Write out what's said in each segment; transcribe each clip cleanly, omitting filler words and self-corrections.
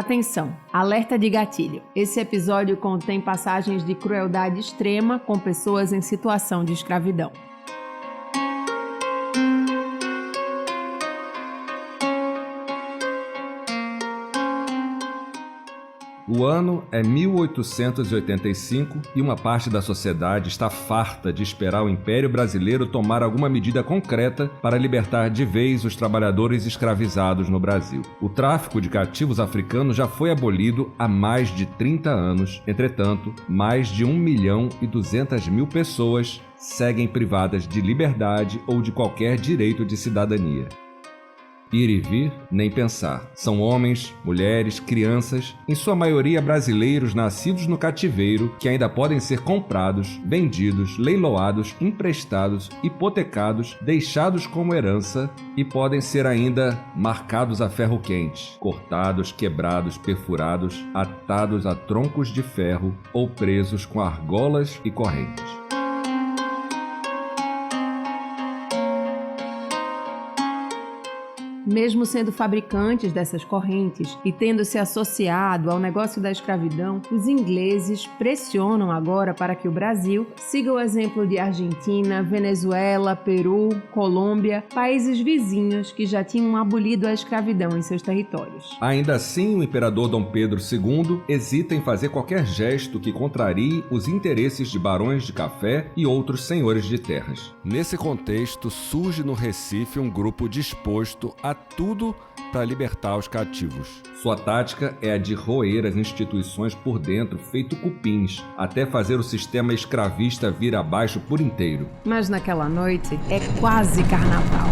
Atenção, alerta de gatilho. Esse episódio contém passagens de crueldade extrema com pessoas em situação de escravidão. O ano é 1885 e uma parte da sociedade está farta de esperar o Império Brasileiro tomar alguma medida concreta para libertar de vez os trabalhadores escravizados no Brasil. O tráfico de cativos africanos já foi abolido há mais de 30 anos. Entretanto, mais de 1.200.000 pessoas seguem privadas de liberdade ou de qualquer direito de cidadania. Ir e vir, nem pensar. São homens, mulheres, crianças, em sua maioria brasileiros nascidos no cativeiro, que ainda podem ser comprados, vendidos, leiloados, emprestados, hipotecados, deixados como herança e podem ser ainda marcados a ferro quente, cortados, quebrados, perfurados, atados a troncos de ferro ou presos com argolas e correntes. Mesmo sendo fabricantes dessas correntes e tendo se associado ao negócio da escravidão, os ingleses pressionam agora para que o Brasil siga o exemplo de Argentina, Venezuela, Peru, Colômbia, países vizinhos que já tinham abolido a escravidão em seus territórios. Ainda assim, o imperador Dom Pedro II hesita em fazer qualquer gesto que contrarie os interesses de barões de café e outros senhores de terras. Nesse contexto, surge no Recife um grupo disposto a tudo para libertar os cativos. Sua tática é a de roer as instituições por dentro, feito cupins, até fazer o sistema escravista vir abaixo por inteiro. Mas naquela noite é quase carnaval.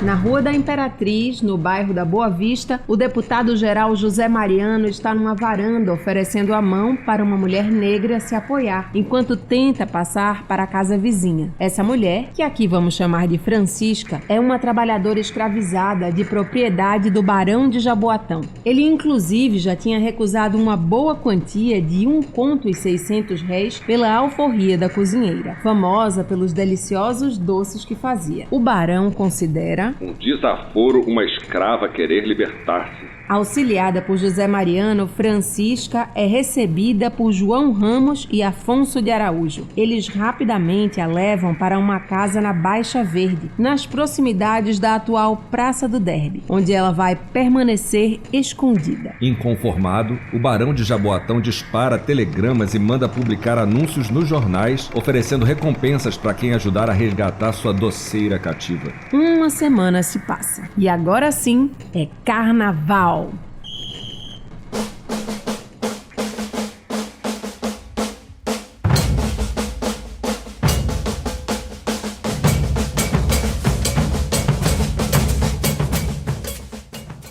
Na Rua da Imperatriz, no bairro da Boa Vista, o deputado-geral José Mariano está numa varanda oferecendo a mão para uma mulher negra se apoiar, enquanto tenta passar para a casa vizinha. Essa mulher, que aqui vamos chamar de Francisca, é uma trabalhadora escravizada de propriedade do Barão de Jaboatão. Ele, inclusive, já tinha recusado uma boa quantia de R$1,600 pela alforria da cozinheira, famosa pelos deliciosos doces que fazia. O barão considera um desaforo uma escrava querer libertar-se. Auxiliada por José Mariano, Francisca é recebida por João Ramos e Afonso de Araújo. Eles rapidamente a levam para uma casa na Baixa Verde, nas proximidades da atual Praça do Derby, onde ela vai permanecer escondida. Inconformado, o Barão de Jaboatão dispara telegramas e manda publicar anúncios nos jornais, oferecendo recompensas para quem ajudar a resgatar sua doceira cativa. Uma semana se passa e agora sim é carnaval.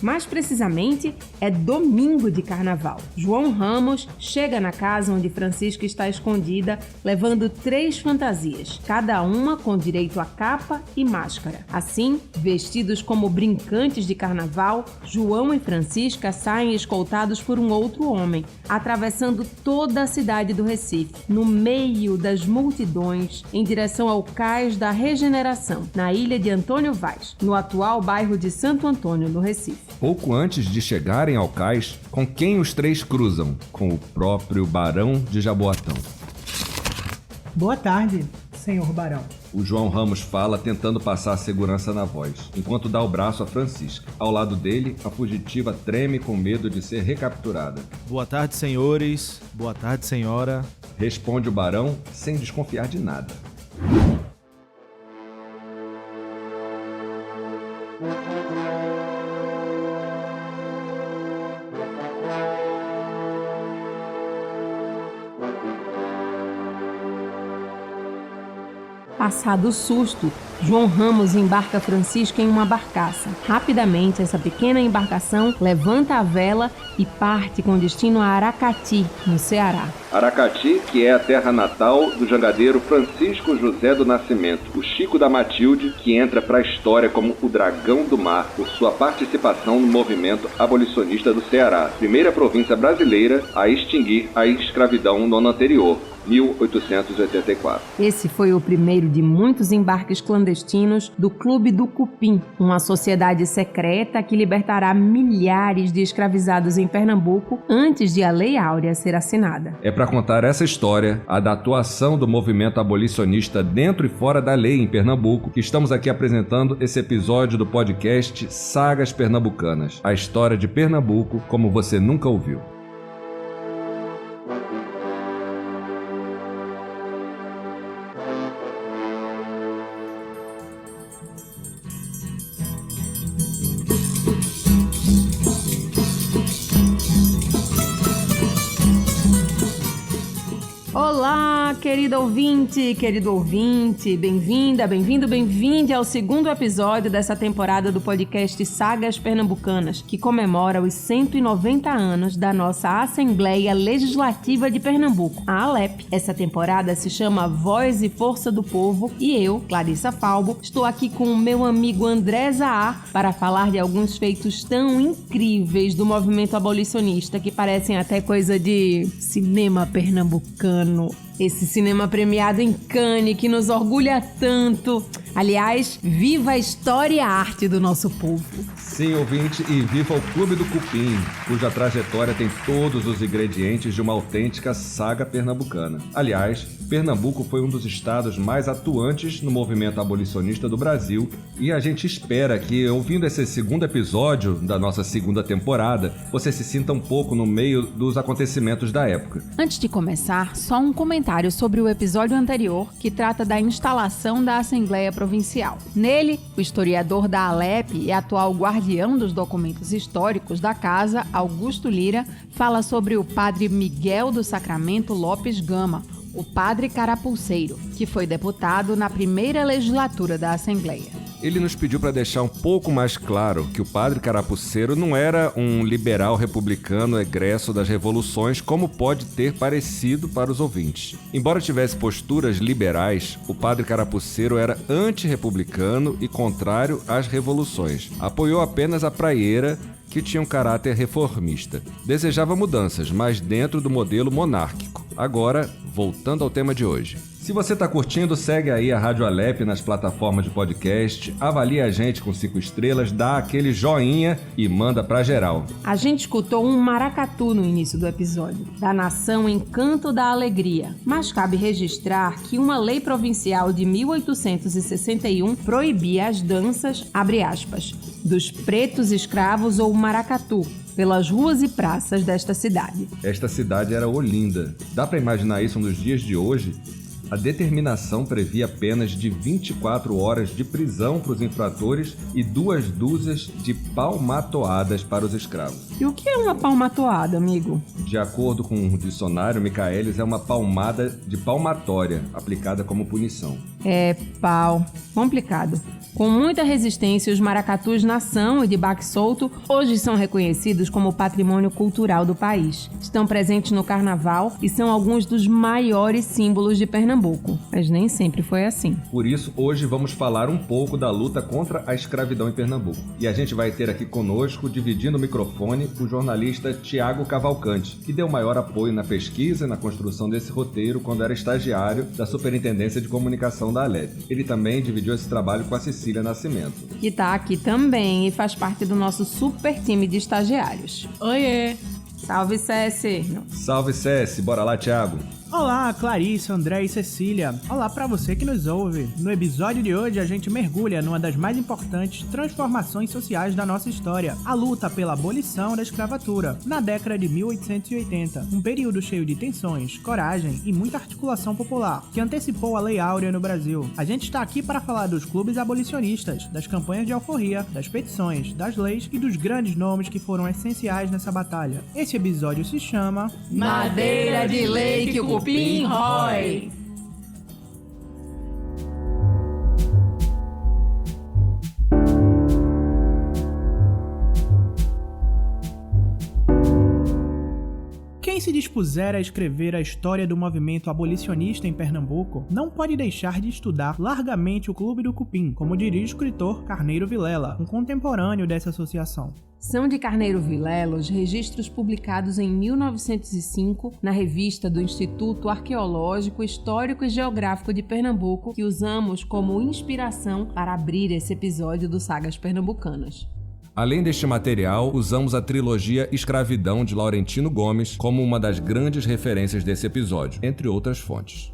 Mais precisamente, é domingo de carnaval. João Ramos chega na casa onde Francisca está escondida, levando 3 fantasias, cada uma com direito a capa e máscara. Assim, vestidos como brincantes de carnaval, João e Francisca saem escoltados por um outro homem, atravessando toda a cidade do Recife, no meio das multidões, em direção ao Cais da Regeneração, na ilha de Antônio Vaz, no atual bairro de Santo Antônio, no Recife. Pouco antes de chegarem ao cais, com quem os 3 cruzam? Com o próprio Barão de Jaboatão. Boa tarde, senhor Barão. O João Ramos fala, tentando passar a segurança na voz, enquanto dá o braço a Francisca. Ao lado dele, a fugitiva treme com medo de ser recapturada. Boa tarde, senhores. Boa tarde, senhora. Responde o Barão, sem desconfiar de nada. Passado o susto, João Ramos embarca Francisca em uma barcaça. Rapidamente, essa pequena embarcação levanta a vela e parte com destino a Aracati, no Ceará. Aracati, que é a terra natal do jangadeiro Francisco José do Nascimento, o Chico da Matilde, que entra para a história como o Dragão do Mar por sua participação no movimento abolicionista do Ceará, primeira província brasileira a extinguir a escravidão no ano anterior. 1884. Esse foi o primeiro de muitos embarques clandestinos do Clube do Cupim, uma sociedade secreta que libertará milhares de escravizados em Pernambuco antes de a Lei Áurea ser assinada. É para contar essa história, a da atuação do movimento abolicionista dentro e fora da lei em Pernambuco, que estamos aqui apresentando esse episódio do podcast Sagas Pernambucanas, a história de Pernambuco como você nunca ouviu. Olá, querido ouvinte, bem-vinda, bem-vinde ao segundo episódio dessa temporada do podcast Sagas Pernambucanas, que comemora os 190 anos da nossa Assembleia Legislativa de Pernambuco, a ALEP. Essa temporada se chama Voz e Força do Povo e eu, Clarissa Falbo, estou aqui com o meu amigo André Zaar para falar de alguns feitos tão incríveis do movimento abolicionista que parecem até coisa de cinema pernambucano. Esse cinema premiado em Cannes que nos orgulha tanto. Aliás, viva a história e a arte do nosso povo. Sim, ouvinte, e viva o Clube do Cupim, cuja trajetória tem todos os ingredientes de uma autêntica saga pernambucana. Aliás, Pernambuco foi um dos estados mais atuantes no movimento abolicionista do Brasil e a gente espera que, ouvindo esse segundo episódio da nossa segunda temporada, você se sinta um pouco no meio dos acontecimentos da época. Antes de começar, só um comentário sobre o episódio anterior, que trata da instalação da Assembleia Provincial. Nele, o historiador da ALEP e atual guardião dos documentos históricos da casa, Augusto Lira, fala sobre o padre Miguel do Sacramento Lopes Gama, o padre Carapulceiro, que foi deputado na primeira legislatura da Assembleia. Ele nos pediu para deixar um pouco mais claro que o padre Carapulceiro não era um liberal republicano egresso das revoluções, como pode ter parecido para os ouvintes. Embora tivesse posturas liberais, o padre Carapulceiro era antirrepublicano e contrário às revoluções. Apoiou apenas a praieira, que tinha um caráter reformista. Desejava mudanças, mas dentro do modelo monárquico. Agora, voltando ao tema de hoje. Se você está curtindo, segue aí a Rádio ALEP nas plataformas de podcast, avalia a gente com 5 estrelas, dá aquele joinha e manda pra geral. A gente escutou um maracatu no início do episódio, da nação Encanto da Alegria. Mas cabe registrar que uma lei provincial de 1861 proibia as danças, abre aspas, dos pretos escravos ou maracatu, pelas ruas e praças desta cidade. Esta cidade era Olinda. Dá para imaginar isso nos dias de hoje? A determinação previa penas de 24 horas de prisão para os infratores e 2 dúzias de palmatoadas para os escravos. E o que é uma palmatoada, amigo? De acordo com o dicionário, Michaelis, é uma palmada de palmatória, aplicada como punição. Complicado. Com muita resistência, os maracatus nação e de baque solto hoje são reconhecidos como patrimônio cultural do país. Estão presentes no carnaval e são alguns dos maiores símbolos de Pernambuco. Mas nem sempre foi assim. Por isso, hoje vamos falar um pouco da luta contra a escravidão em Pernambuco. E a gente vai ter aqui conosco, dividindo o microfone, o jornalista Tiago Cavalcante, que deu maior apoio na pesquisa e na construção desse roteiro quando era estagiário da Superintendência de Comunicação da ALEP. Ele também dividiu esse trabalho com a Cecília Nascimento, que tá aqui também e faz parte do nosso super time de estagiários. Oiê! Salve, Ceci! Salve, Ceci! Bora lá, Thiago! Olá, Clarissa, André e Cecília. Olá para você que nos ouve. No episódio de hoje, a gente mergulha numa das mais importantes transformações sociais da nossa história, a luta pela abolição da escravatura, na década de 1880, um período cheio de tensões, coragem e muita articulação popular, que antecipou a Lei Áurea no Brasil. A gente está aqui para falar dos clubes abolicionistas, das campanhas de alforria, das petições, das leis e dos grandes nomes que foram essenciais nessa batalha. Esse episódio se chama Madeira de Lei que o Cupim rói. Quem se dispuser a escrever a história do movimento abolicionista em Pernambuco, não pode deixar de estudar largamente o Clube do Cupim, como diria o escritor Carneiro Vilela, um contemporâneo dessa associação. São de Carneiro Vilela os registros publicados em 1905 na revista do Instituto Arqueológico, Histórico e Geográfico de Pernambuco, que usamos como inspiração para abrir esse episódio do Sagas Pernambucanas. Além deste material, usamos a trilogia Escravidão de Laurentino Gomes como uma das grandes referências desse episódio, entre outras fontes.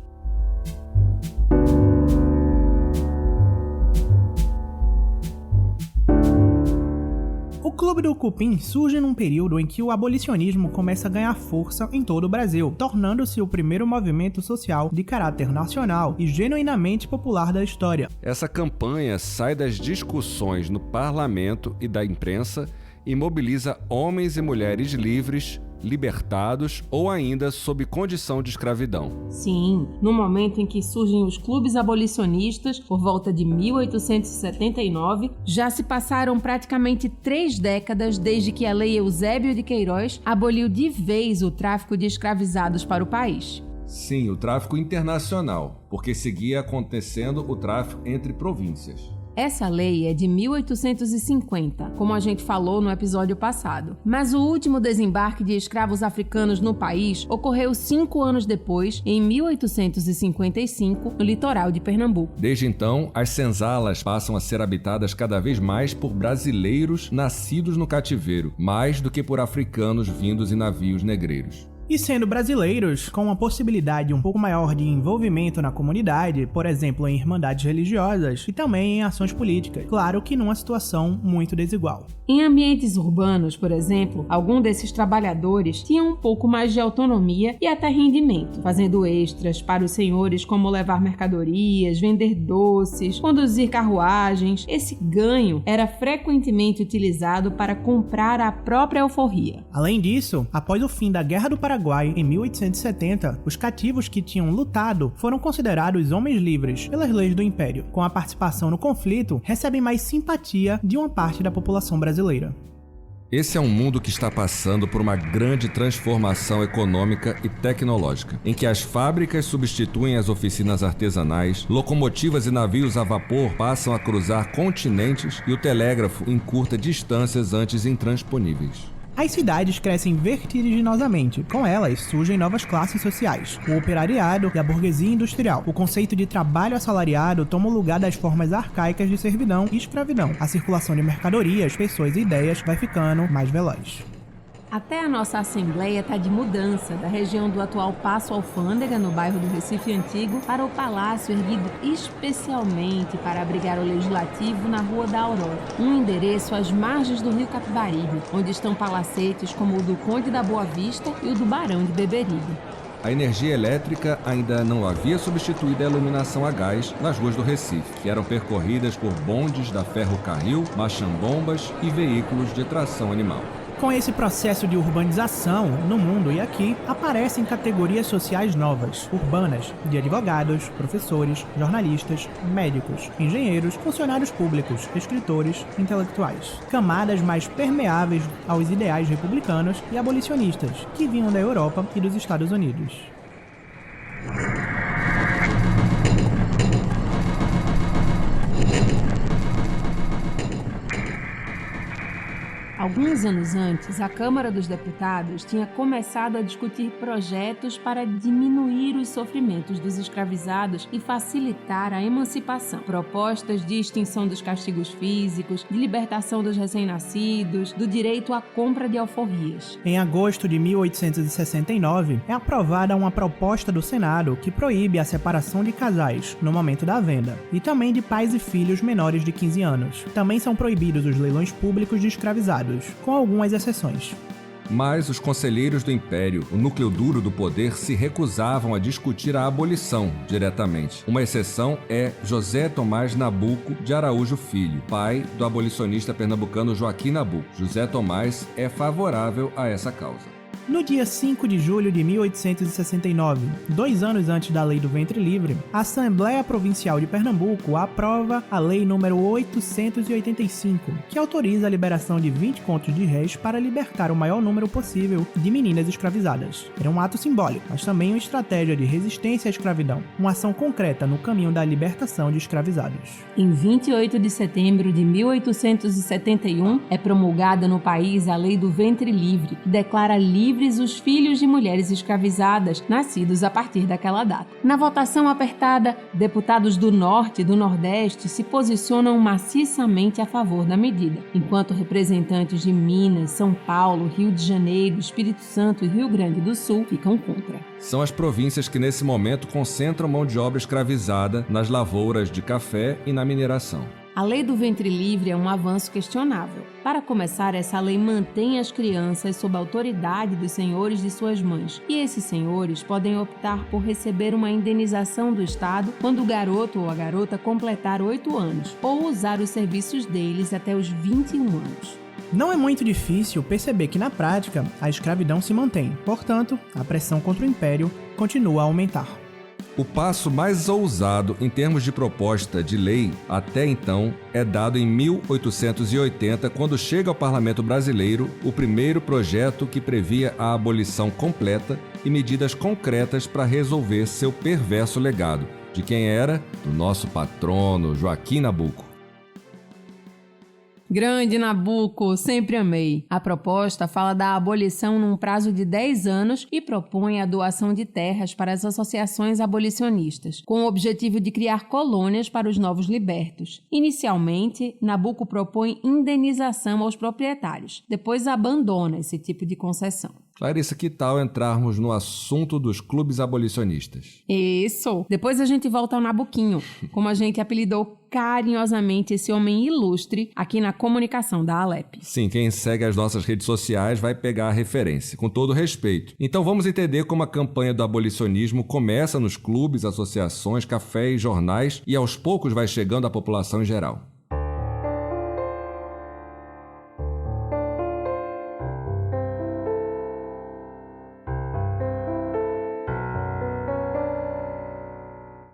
O Clube do Cupim surge num período em que o abolicionismo começa a ganhar força em todo o Brasil, tornando-se o primeiro movimento social de caráter nacional e genuinamente popular da história. Essa campanha sai das discussões no parlamento e da imprensa e mobiliza homens e mulheres livres, libertados ou ainda sob condição de escravidão. Sim, no momento em que surgem os clubes abolicionistas, por volta de 1879, já se passaram praticamente 3 décadas desde que a Lei Eusébio de Queiroz aboliu de vez o tráfico de escravizados para o país. Sim, o tráfico internacional, porque seguia acontecendo o tráfico entre províncias. Essa lei é de 1850, como a gente falou no episódio passado. Mas o último desembarque de escravos africanos no país ocorreu 5 anos depois, em 1855, no litoral de Pernambuco. Desde então, as senzalas passam a ser habitadas cada vez mais por brasileiros nascidos no cativeiro, mais do que por africanos vindos em navios negreiros. E sendo brasileiros, com uma possibilidade um pouco maior de envolvimento na comunidade, por exemplo em irmandades religiosas e também em ações políticas, claro que numa situação muito desigual. Em ambientes urbanos, por exemplo, alguns desses trabalhadores tinham um pouco mais de autonomia e até rendimento, fazendo extras para os senhores como levar mercadorias, vender doces, conduzir carruagens. Esse ganho era frequentemente utilizado para comprar a própria alforria. Além disso, após o fim da Guerra do Paraguai, em 1870, os cativos que tinham lutado foram considerados homens livres pelas leis do Império. Com a participação no conflito, recebem mais simpatia de uma parte da população brasileira. Esse é um mundo que está passando por uma grande transformação econômica e tecnológica, em que as fábricas substituem as oficinas artesanais, locomotivas e navios a vapor passam a cruzar continentes e o telégrafo encurta distâncias antes intransponíveis. As cidades crescem vertiginosamente. Com elas, surgem novas classes sociais, o operariado e a burguesia industrial. O conceito de trabalho assalariado toma o lugar das formas arcaicas de servidão e escravidão. A circulação de mercadorias, pessoas e ideias vai ficando mais veloz. Até a nossa Assembleia está de mudança da região do atual Paço Alfândega, no bairro do Recife Antigo, para o Palácio, erguido especialmente para abrigar o Legislativo na Rua da Aurora, um endereço às margens do rio Capibaribe, onde estão palacetes como o do Conde da Boa Vista e o do Barão de Beberibe. A energia elétrica ainda não havia substituído a iluminação a gás nas ruas do Recife, que eram percorridas por bondes da Ferrocarril, machambombas e veículos de tração animal. Com esse processo de urbanização no mundo e aqui, aparecem categorias sociais novas, urbanas, de advogados, professores, jornalistas, médicos, engenheiros, funcionários públicos, escritores, intelectuais. Camadas mais permeáveis aos ideais republicanos e abolicionistas, que vinham da Europa e dos Estados Unidos. Alguns anos antes, a Câmara dos Deputados tinha começado a discutir projetos para diminuir os sofrimentos dos escravizados e facilitar a emancipação. Propostas de extinção dos castigos físicos, de libertação dos recém-nascidos, do direito à compra de alforrias. Em agosto de 1869, é aprovada uma proposta do Senado que proíbe a separação de casais no momento da venda, e também de pais e filhos menores de 15 anos. Também são proibidos os leilões públicos de escravizados, com algumas exceções. Mas os conselheiros do Império, o núcleo duro do poder, se recusavam a discutir a abolição diretamente. Uma exceção é José Tomás Nabuco de Araújo Filho, pai do abolicionista pernambucano Joaquim Nabuco. José Tomás é favorável a essa causa. No dia 5 de julho de 1869, 2 anos antes da Lei do Ventre Livre, a Assembleia Provincial de Pernambuco aprova a Lei número 885, que autoriza a liberação de 20 contos de réis para libertar o maior número possível de meninas escravizadas. Era um ato simbólico, mas também uma estratégia de resistência à escravidão, uma ação concreta no caminho da libertação de escravizados. Em 28 de setembro de 1871, é promulgada no país a Lei do Ventre Livre, que declara livres os filhos de mulheres escravizadas nascidos a partir daquela data. Na votação apertada, deputados do Norte e do Nordeste se posicionam maciçamente a favor da medida, enquanto representantes de Minas, São Paulo, Rio de Janeiro, Espírito Santo e Rio Grande do Sul ficam contra. São as províncias que nesse momento concentram mão de obra escravizada nas lavouras de café e na mineração. A Lei do Ventre Livre é um avanço questionável. Para começar, essa lei mantém as crianças sob a autoridade dos senhores de suas mães, e esses senhores podem optar por receber uma indenização do Estado quando o garoto ou a garota completar 8 anos, ou usar os serviços deles até os 21 anos. Não é muito difícil perceber que, na prática, a escravidão se mantém. Portanto, a pressão contra o Império continua a aumentar. O passo mais ousado em termos de proposta de lei até então é dado em 1880, quando chega ao Parlamento Brasileiro o primeiro projeto que previa a abolição completa e medidas concretas para resolver seu perverso legado. De quem era? Do nosso patrono Joaquim Nabuco. Grande Nabuco, sempre amei. A proposta fala da abolição num prazo de 10 anos e propõe a doação de terras para as associações abolicionistas, com o objetivo de criar colônias para os novos libertos. Inicialmente, Nabuco propõe indenização aos proprietários, depois abandona esse tipo de concessão. Clarissa, que tal entrarmos no assunto dos clubes abolicionistas? Isso! Depois a gente volta ao Nabuquinho, como a gente apelidou carinhosamente esse homem ilustre aqui na comunicação da Alep. Sim, quem segue as nossas redes sociais vai pegar a referência, com todo respeito. Então vamos entender como a campanha do abolicionismo começa nos clubes, associações, cafés, jornais e aos poucos vai chegando à população em geral.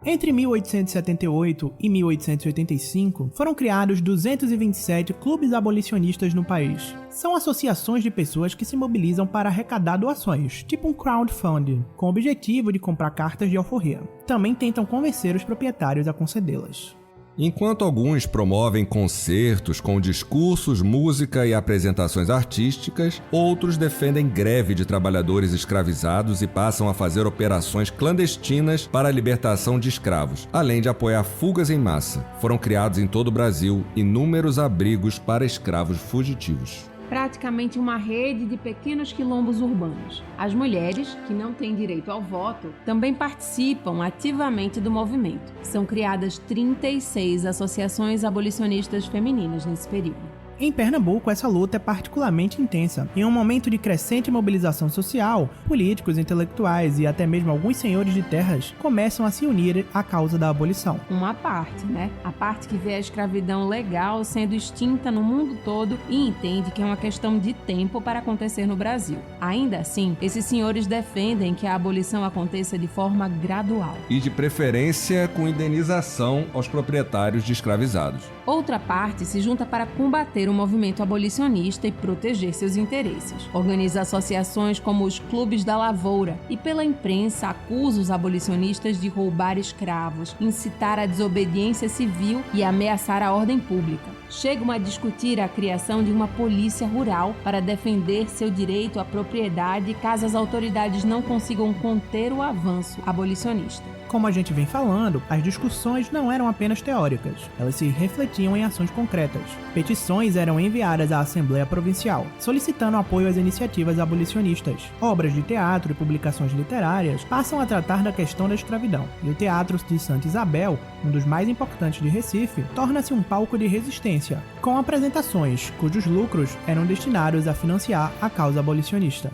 Entre 1878 e 1885, foram criados 227 clubes abolicionistas no país. São associações de pessoas que se mobilizam para arrecadar doações, tipo um crowdfunding, com o objetivo de comprar cartas de alforria. Também tentam convencer os proprietários a concedê-las. Enquanto alguns promovem concertos com discursos, música e apresentações artísticas, outros defendem greve de trabalhadores escravizados e passam a fazer operações clandestinas para a libertação de escravos, além de apoiar fugas em massa. Foram criados em todo o Brasil inúmeros abrigos para escravos fugitivos. Praticamente uma rede de pequenos quilombos urbanos. As mulheres, que não têm direito ao voto, também participam ativamente do movimento. São criadas 36 associações abolicionistas femininas nesse período. Em Pernambuco, essa luta é particularmente intensa. Em um momento de crescente mobilização social, políticos, intelectuais e até mesmo alguns senhores de terras começam a se unir à causa da abolição. Uma parte, né? A parte que vê a escravidão legal sendo extinta no mundo todo e entende que é uma questão de tempo para acontecer no Brasil. Ainda assim, esses senhores defendem que a abolição aconteça de forma gradual. E de preferência com indenização aos proprietários de escravizados. Outra parte se junta para combater o movimento abolicionista e proteger seus interesses. Organiza associações como os Clubes da Lavoura e pela imprensa acusa os abolicionistas de roubar escravos, incitar a desobediência civil e ameaçar a ordem pública. Chegam a discutir a criação de uma polícia rural para defender seu direito à propriedade caso as autoridades não consigam conter o avanço abolicionista. Como a gente vem falando, as discussões não eram apenas teóricas, elas se refletiam em ações concretas. Petições eram enviadas à Assembleia Provincial, solicitando apoio às iniciativas abolicionistas. Obras de teatro e publicações literárias passam a tratar da questão da escravidão, e o Teatro de Santa Isabel, um dos mais importantes de Recife, torna-se um palco de resistência, com apresentações cujos lucros eram destinados a financiar a causa abolicionista.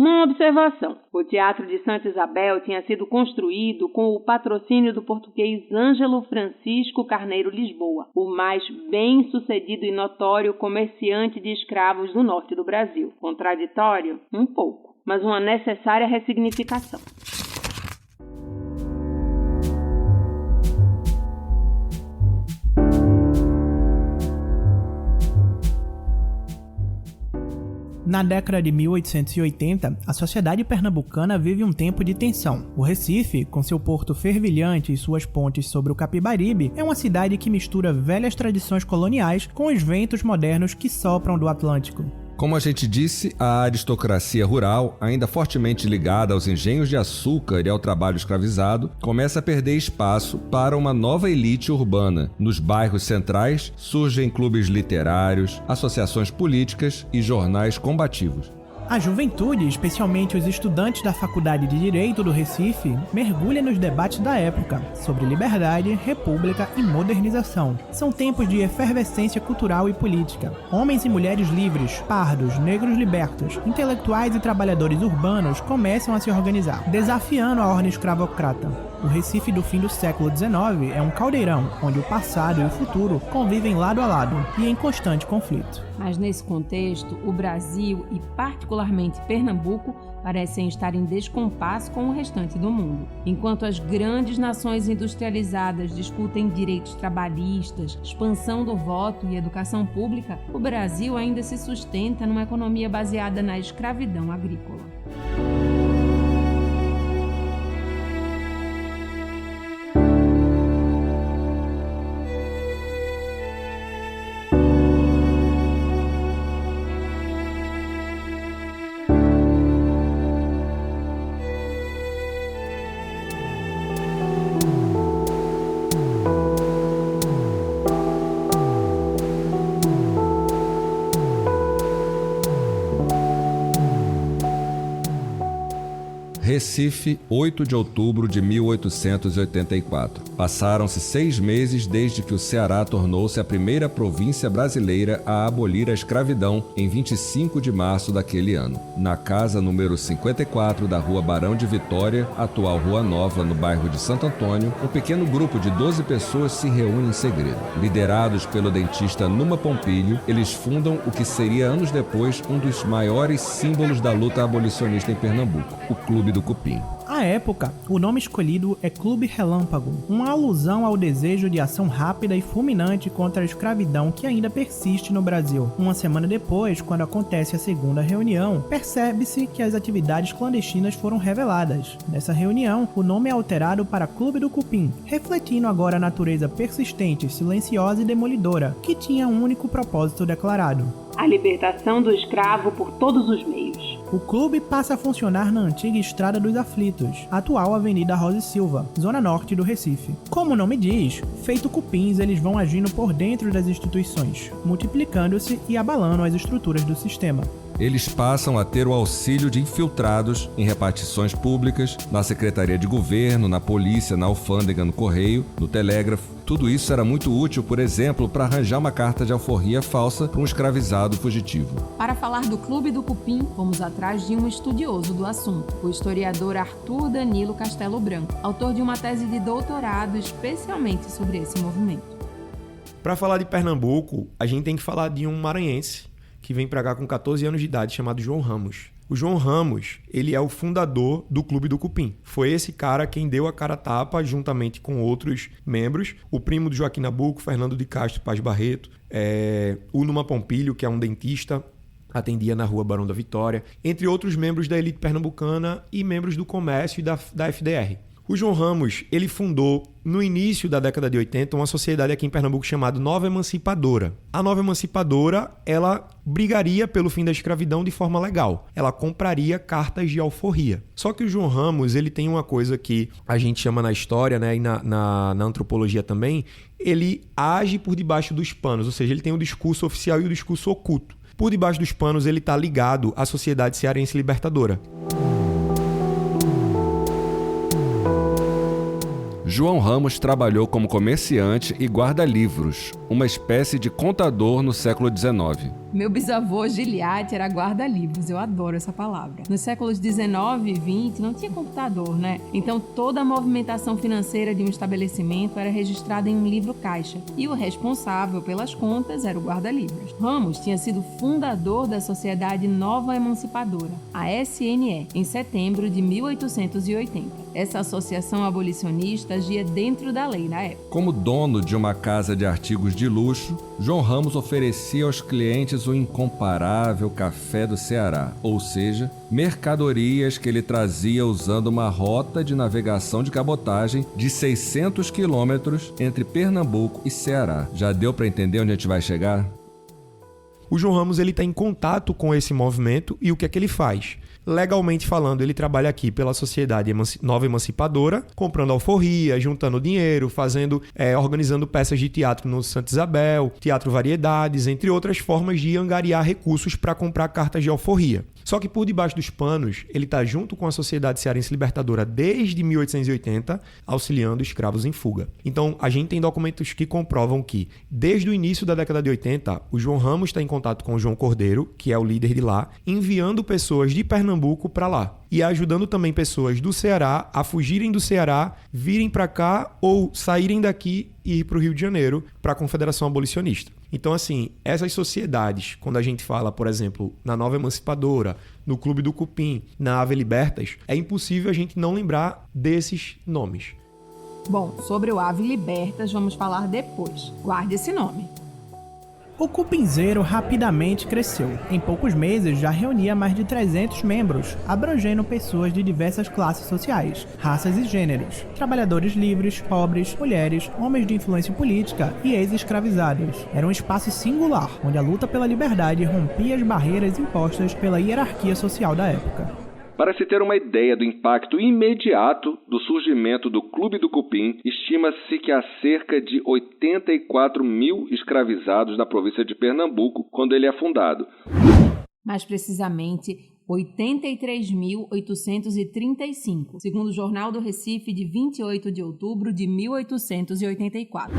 Uma observação: o Teatro de Santa Isabel tinha sido construído com o patrocínio do português Ângelo Francisco Carneiro Lisboa, o mais bem-sucedido e notório comerciante de escravos do norte do Brasil. Contraditório? Um pouco, mas uma necessária ressignificação. Na década de 1880, a sociedade pernambucana vive um tempo de tensão. O Recife, com seu porto fervilhante e suas pontes sobre o Capibaribe, é uma cidade que mistura velhas tradições coloniais com os ventos modernos que sopram do Atlântico. Como a gente disse, a aristocracia rural, ainda fortemente ligada aos engenhos de açúcar e ao trabalho escravizado, começa a perder espaço para uma nova elite urbana. Nos bairros centrais surgem clubes literários, associações políticas e jornais combativos. A juventude, especialmente os estudantes da Faculdade de Direito do Recife, mergulha nos debates da época sobre liberdade, república e modernização. São tempos de efervescência cultural e política. Homens e mulheres livres, pardos, negros libertos, intelectuais e trabalhadores urbanos começam a se organizar, desafiando a ordem escravocrata. O Recife do fim do século XIX é um caldeirão onde o passado e o futuro convivem lado a lado e em constante conflito. Mas nesse contexto, o Brasil e particularmente Pernambuco parecem estar em descompasso com o restante do mundo. Enquanto as grandes nações industrializadas discutem direitos trabalhistas, expansão do voto e educação pública, o Brasil ainda se sustenta numa economia baseada na escravidão agrícola. Recife, 8 de outubro de 1884. Passaram-se 6 meses desde que o Ceará tornou-se a primeira província brasileira a abolir a escravidão em 25 de março daquele ano. Na casa número 54 da Rua Barão de Vitória, atual Rua Nova, no bairro de Santo Antônio, um pequeno grupo de 12 pessoas se reúne em segredo. Liderados pelo dentista Numa Pompilho, eles fundam o que seria anos depois um dos maiores símbolos da luta abolicionista em Pernambuco, o Clube do Cupim. À época, o nome escolhido é Clube Relâmpago, uma alusão ao desejo de ação rápida e fulminante contra a escravidão que ainda persiste no Brasil. Uma semana depois, quando acontece a segunda reunião, percebe-se que as atividades clandestinas foram reveladas. Nessa reunião, o nome é alterado para Clube do Cupim, refletindo agora a natureza persistente, silenciosa e demolidora, que tinha um único propósito declarado: a libertação do escravo por todos os meios. O clube passa a funcionar na antiga Estrada dos Aflitos, atual Avenida Rosa e Silva, zona norte do Recife. Como o nome diz, feito cupins, eles vão agindo por dentro das instituições, multiplicando-se e abalando as estruturas do sistema. Eles passam a ter o auxílio de infiltrados em repartições públicas, na Secretaria de Governo, na Polícia, na Alfândega, no Correio, no Telégrafo. Tudo isso era muito útil, por exemplo, para arranjar uma carta de alforria falsa para um escravizado fugitivo. Para falar do Clube do Cupim, fomos atrás de um estudioso do assunto, o historiador Arthur Danilo Castelo Branco, autor de uma tese de doutorado especialmente sobre esse movimento. Para falar de Pernambuco, a gente tem que falar de um maranhense que vem para cá com 14 anos de idade, chamado João Ramos. O João Ramos, ele é o fundador do Clube do Cupim. Foi esse cara quem deu a cara a tapa, juntamente com outros membros, o primo do Joaquim Nabuco, Fernando de Castro Paz Barreto, o Numa Pompilho, que é um dentista, atendia na Rua Barão da Vitória, entre outros membros da elite pernambucana e membros do comércio e da FDR. O João Ramos, ele fundou, no início da década de 80, uma sociedade aqui em Pernambuco chamada Nova Emancipadora. A Nova Emancipadora, ela brigaria pelo fim da escravidão de forma legal. Ela compraria cartas de alforria. Só que o João Ramos, ele tem uma coisa que a gente chama na história, né, e na antropologia também, ele age por debaixo dos panos, ou seja, ele tem o discurso oficial e o discurso oculto. Por debaixo dos panos, ele está ligado à Sociedade Cearense Libertadora. João Ramos trabalhou como comerciante e guarda-livros, uma espécie de contador no século XIX. Meu bisavô Giliati era guarda-livros, eu adoro essa palavra. Nos séculos 19 e 20 não tinha computador, né? Então toda a movimentação financeira de um estabelecimento era registrada em um livro-caixa e o responsável pelas contas era o guarda-livros. Ramos tinha sido fundador da Sociedade Nova Emancipadora, a SNE, em setembro de 1880. Essa associação abolicionista agia dentro da lei na época. Como dono de uma casa de artigos de luxo, João Ramos oferecia aos clientes o incomparável café do Ceará, ou seja, mercadorias que ele trazia usando uma rota de navegação de cabotagem de 600 quilômetros entre Pernambuco e Ceará. Já deu para entender onde a gente vai chegar? O João Ramos está em contato com esse movimento e o que é que ele faz? Legalmente falando, ele trabalha aqui pela Sociedade Nova Emancipadora, comprando alforria, juntando dinheiro, organizando peças de teatro no Santa Isabel, teatro variedades, entre outras formas de angariar recursos para comprar cartas de alforria. Só que por debaixo dos panos, ele está junto com a Sociedade Cearense Libertadora desde 1880, auxiliando escravos em fuga. Então, a gente tem documentos que comprovam que, desde o início da década de 80, o João Ramos está em contato com o João Cordeiro, que é o líder de lá, enviando pessoas de Pernambuco para lá. E ajudando também pessoas do Ceará a fugirem do Ceará, virem para cá ou saírem daqui e ir para o Rio de Janeiro para a Confederação Abolicionista. Então, assim, essas sociedades, quando a gente fala, por exemplo, na Nova Emancipadora, no Clube do Cupim, na Ave Libertas, é impossível a gente não lembrar desses nomes. Bom, sobre o Ave Libertas vamos falar depois. Guarde esse nome. O Cupinzeiro rapidamente cresceu. Em poucos meses já reunia mais de 300 membros, abrangendo pessoas de diversas classes sociais, raças e gêneros, trabalhadores livres, pobres, mulheres, homens de influência política e ex-escravizados. Era um espaço singular, onde a luta pela liberdade rompia as barreiras impostas pela hierarquia social da época. Para se ter uma ideia do impacto imediato do surgimento do Clube do Cupim, estima-se que há cerca de 84 mil escravizados na província de Pernambuco quando ele é fundado. Mais precisamente, 83.835, segundo o Jornal do Recife de 28 de outubro de 1884.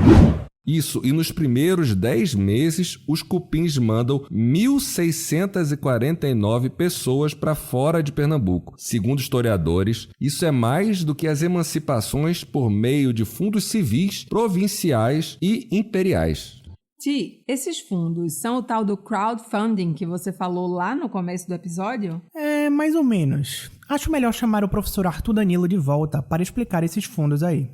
Isso, e nos primeiros 10 meses, os cupins mandam 1.649 pessoas para fora de Pernambuco. Segundo historiadores, isso é mais do que as emancipações por meio de fundos civis, provinciais e imperiais. Ti, esses fundos são o tal do crowdfunding que você falou lá no começo do episódio? É, mais ou menos. Acho melhor chamar o professor Arthur Danilo de volta para explicar esses fundos aí.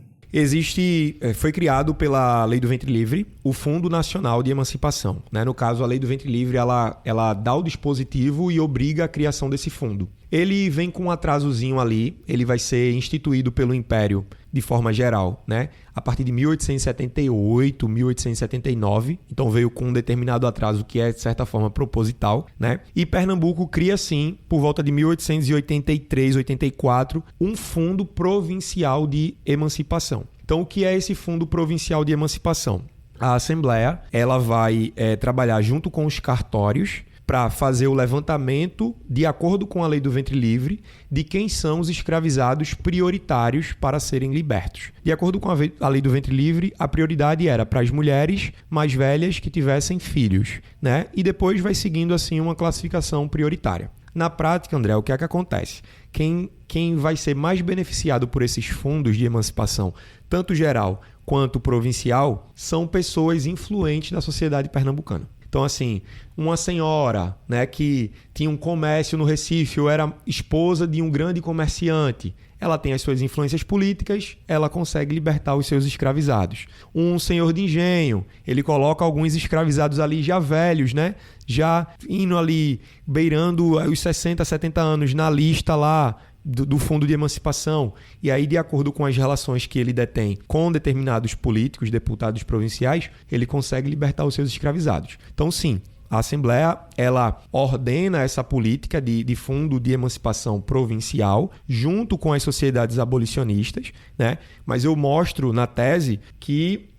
Foi criado pela Lei do Ventre Livre o Fundo Nacional de Emancipação. Né? No caso, a Lei do Ventre Livre ela dá o dispositivo e obriga a criação desse fundo. Ele vem com um atrasozinho ali, ele vai ser instituído pelo Império de forma geral, né? A partir de 1878, 1879, então veio com um determinado atraso que é, de certa forma, proposital, né? E Pernambuco cria, sim, por volta de 1883, 84, um Fundo Provincial de Emancipação. Então, o que é esse Fundo Provincial de Emancipação? A Assembleia ela vai trabalhar junto com os cartórios para fazer o levantamento, de acordo com a Lei do Ventre Livre, de quem são os escravizados prioritários para serem libertos. De acordo com a Lei do Ventre Livre, a prioridade era para as mulheres mais velhas que tivessem filhos, né? E depois vai seguindo assim uma classificação prioritária. Na prática, André, o que é que acontece? Quem vai ser mais beneficiado por esses fundos de emancipação, tanto geral quanto provincial, são pessoas influentes da sociedade pernambucana. Então, assim, uma senhora, né, que tinha um comércio no Recife ou era esposa de um grande comerciante, ela tem as suas influências políticas, ela consegue libertar os seus escravizados. Um senhor de engenho, ele coloca alguns escravizados ali já velhos, né, já indo ali, beirando os 60, 70 anos na lista lá, do Fundo de Emancipação, e aí, de acordo com as relações que ele detém com determinados políticos, deputados provinciais, ele consegue libertar os seus escravizados. Então, sim, a Assembleia ela ordena essa política de fundo de emancipação provincial junto com as sociedades abolicionistas, né? Mas eu mostro na tese que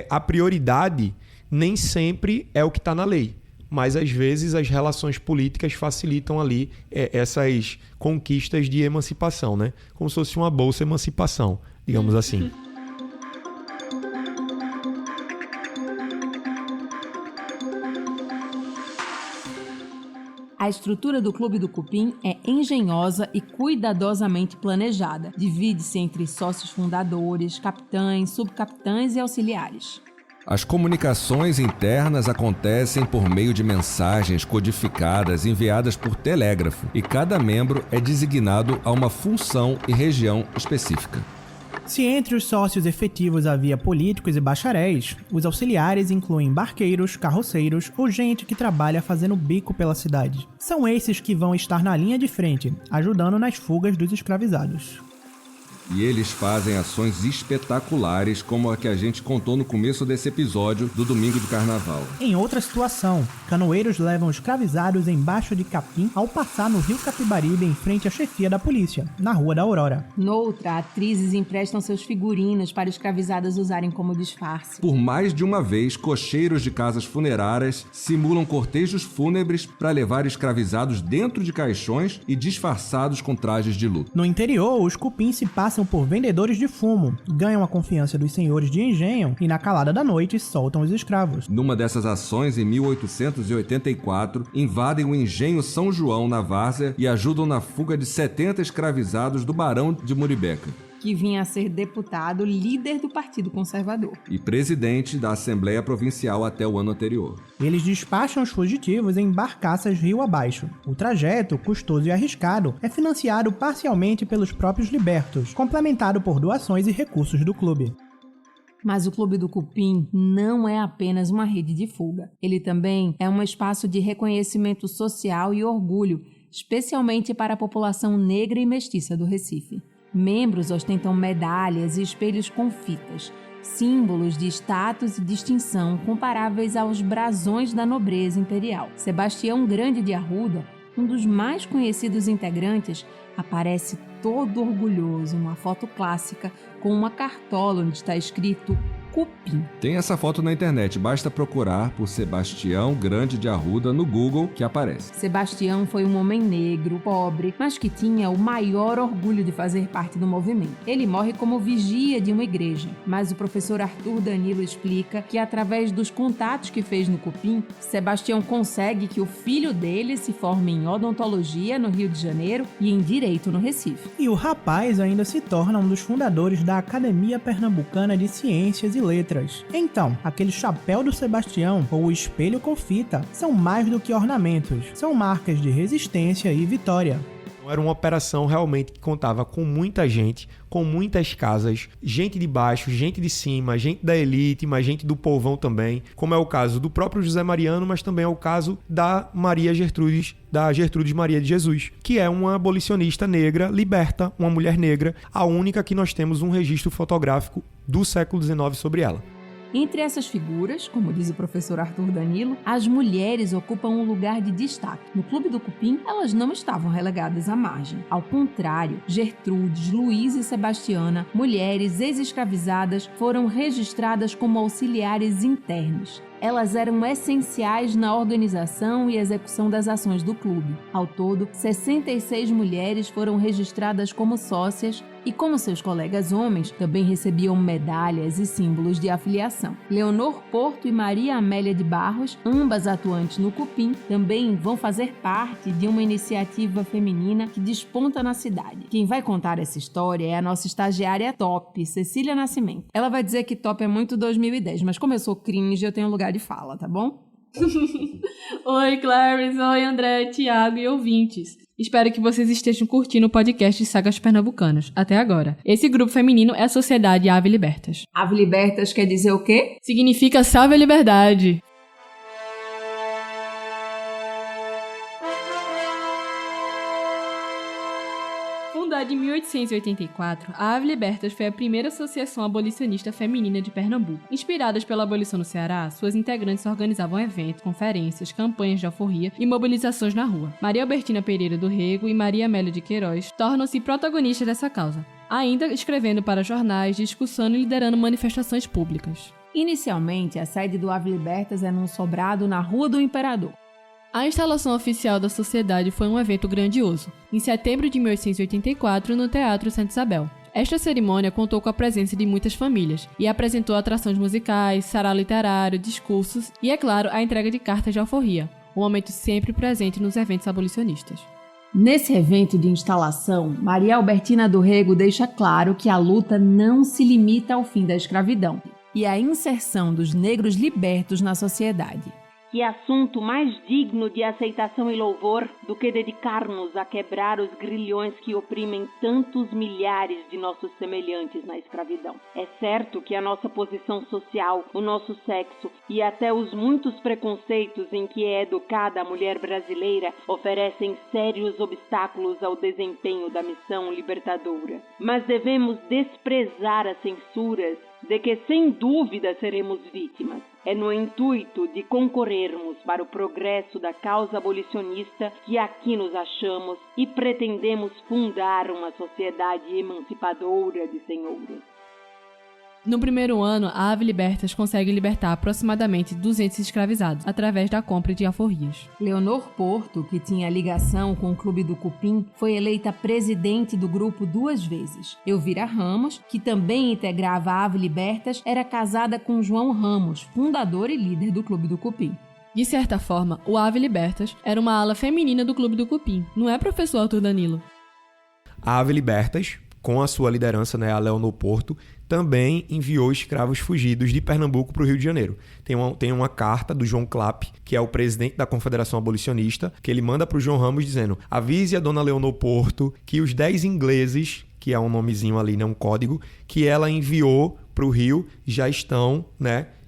a prioridade nem sempre é o que está na lei. Mas, às vezes, as relações políticas facilitam ali essas conquistas de emancipação, né? Como se fosse uma bolsa emancipação, digamos assim. A estrutura do Clube do Cupim é engenhosa e cuidadosamente planejada. Divide-se entre sócios fundadores, capitães, subcapitães e auxiliares. As comunicações internas acontecem por meio de mensagens codificadas enviadas por telégrafo e cada membro é designado a uma função e região específica. Se entre os sócios efetivos havia políticos e bacharéis, os auxiliares incluem barqueiros, carroceiros ou gente que trabalha fazendo bico pela cidade. São esses que vão estar na linha de frente, ajudando nas fugas dos escravizados. E eles fazem ações espetaculares, como a que a gente contou no começo desse episódio do Domingo de Carnaval. Em outra situação, canoeiros levam escravizados embaixo de capim ao passar no rio Capibaribe em frente à chefia da polícia, na Rua da Aurora. Noutra, atrizes emprestam seus figurinos para escravizadas usarem como disfarce. Por mais de uma vez, cocheiros de casas funerárias simulam cortejos fúnebres para levar escravizados dentro de caixões e disfarçados com trajes de luto. No interior, os cupins se passam por vendedores de fumo, ganham a confiança dos senhores de engenho e na calada da noite soltam os escravos. Numa dessas ações, em 1884, invadem o engenho São João na Várzea e ajudam na fuga de 70 escravizados do Barão de Muribeca, que vinha a ser deputado, líder do Partido Conservador e presidente da Assembleia Provincial até o ano anterior. Eles despacham os fugitivos em barcaças rio abaixo. O trajeto, custoso e arriscado, é financiado parcialmente pelos próprios libertos, complementado por doações e recursos do clube. Mas o Clube do Cupim não é apenas uma rede de fuga. Ele também é um espaço de reconhecimento social e orgulho, especialmente para a população negra e mestiça do Recife. Membros ostentam medalhas e espelhos com fitas, símbolos de status e distinção comparáveis aos brasões da nobreza imperial. Sebastião Grande de Arruda, um dos mais conhecidos integrantes, aparece todo orgulhoso numa foto clássica com uma cartola onde está escrito Cupim. Tem essa foto na internet, basta procurar por Sebastião Grande de Arruda no Google que aparece. Sebastião foi um homem negro, pobre, mas que tinha o maior orgulho de fazer parte do movimento. Ele morre como vigia de uma igreja, mas o professor Arthur Danilo explica que através dos contatos que fez no Cupim, Sebastião consegue que o filho dele se forme em odontologia no Rio de Janeiro e em direito no Recife. E o rapaz ainda se torna um dos fundadores da Academia Pernambucana de Ciências e Letras. Então, aquele chapéu do Sebastião ou o espelho com fita são mais do que ornamentos, são marcas de resistência e vitória. Era uma operação realmente que contava com muita gente, com muitas casas, gente de baixo, gente de cima, gente da elite, mas gente do povão também, como é o caso do próprio José Mariano, mas também é o caso da Maria Gertrudes, da Gertrudes Maria de Jesus, que é uma abolicionista negra, liberta, uma mulher negra, a única que nós temos um registro fotográfico do século XIX sobre ela. Entre essas figuras, como diz o professor Arthur Danilo, as mulheres ocupam um lugar de destaque. No Clube do Cupim, elas não estavam relegadas à margem. Ao contrário, Gertrudes, Luísa e Sebastiana, mulheres ex-escravizadas, foram registradas como auxiliares internos. Elas eram essenciais na organização e execução das ações do clube. Ao todo, 66 mulheres foram registradas como sócias e, como seus colegas homens, também recebiam medalhas e símbolos de afiliação. Leonor Porto e Maria Amélia de Barros, ambas atuantes no Cupim, também vão fazer parte de uma iniciativa feminina que desponta na cidade. Quem vai contar essa história é a nossa estagiária top, Cecília Nascimento. Ela vai dizer que top é muito 2010, mas como eu sou cringe, eu tenho lugar de fala, tá bom? Oi, Clarice, oi, André, Thiago e ouvintes. Espero que vocês estejam curtindo o podcast de Sagas Pernambucanas, até agora. Esse grupo feminino é a Sociedade Ave Libertas. Ave Libertas quer dizer o quê? Significa Salve a Liberdade. Fundada em 1884, a Ave Libertas foi a primeira associação abolicionista feminina de Pernambuco. Inspiradas pela abolição no Ceará, suas integrantes organizavam eventos, conferências, campanhas de alforria e mobilizações na rua. Maria Albertina Pereira do Rego e Maria Amélia de Queiroz tornam-se protagonistas dessa causa, ainda escrevendo para jornais, discussando e liderando manifestações públicas. Inicialmente, a sede do Ave Libertas era num sobrado na Rua do Imperador. A instalação oficial da sociedade foi um evento grandioso, em setembro de 1884, no Teatro Santa Isabel. Esta cerimônia contou com a presença de muitas famílias e apresentou atrações musicais, sarau literário, discursos e, é claro, a entrega de cartas de alforria. um momento sempre presente nos eventos abolicionistas. Nesse evento de instalação, Maria Albertina do Rego deixa claro que a luta não se limita ao fim da escravidão e à inserção dos negros libertos na sociedade. Que assunto mais digno de aceitação e louvor do que dedicar-nos a quebrar os grilhões que oprimem tantos milhares de nossos semelhantes na escravidão. É certo que a nossa posição social, o nosso sexo e até os muitos preconceitos em que é educada a mulher brasileira oferecem sérios obstáculos ao desempenho da missão libertadora. Mas devemos desprezar as censuras de que sem dúvida seremos vítimas. É no intuito de concorrermos para o progresso da causa abolicionista que aqui nos achamos e pretendemos fundar uma sociedade emancipadora de senhoras. No primeiro ano, a Ave Libertas consegue libertar aproximadamente 200 escravizados, através da compra de alforrias. Leonor Porto, que tinha ligação com o Clube do Cupim, foi eleita presidente do grupo 2 vezes. Elvira Ramos, que também integrava a Ave Libertas, era casada com João Ramos, fundador e líder do Clube do Cupim. De certa forma, o Ave Libertas era uma ala feminina do Clube do Cupim, não é, professor Arthur Danilo? A Ave Libertas, com a sua liderança, a Leonor Porto, também enviou escravos fugidos de Pernambuco para o Rio de Janeiro. Tem uma carta do João Clapp, que é o presidente da Confederação Abolicionista, que ele manda para o João Ramos dizendo: avise a dona Leonor Porto que os 10 ingleses, que é um nomezinho ali, um código, que ela enviou para o Rio já estão,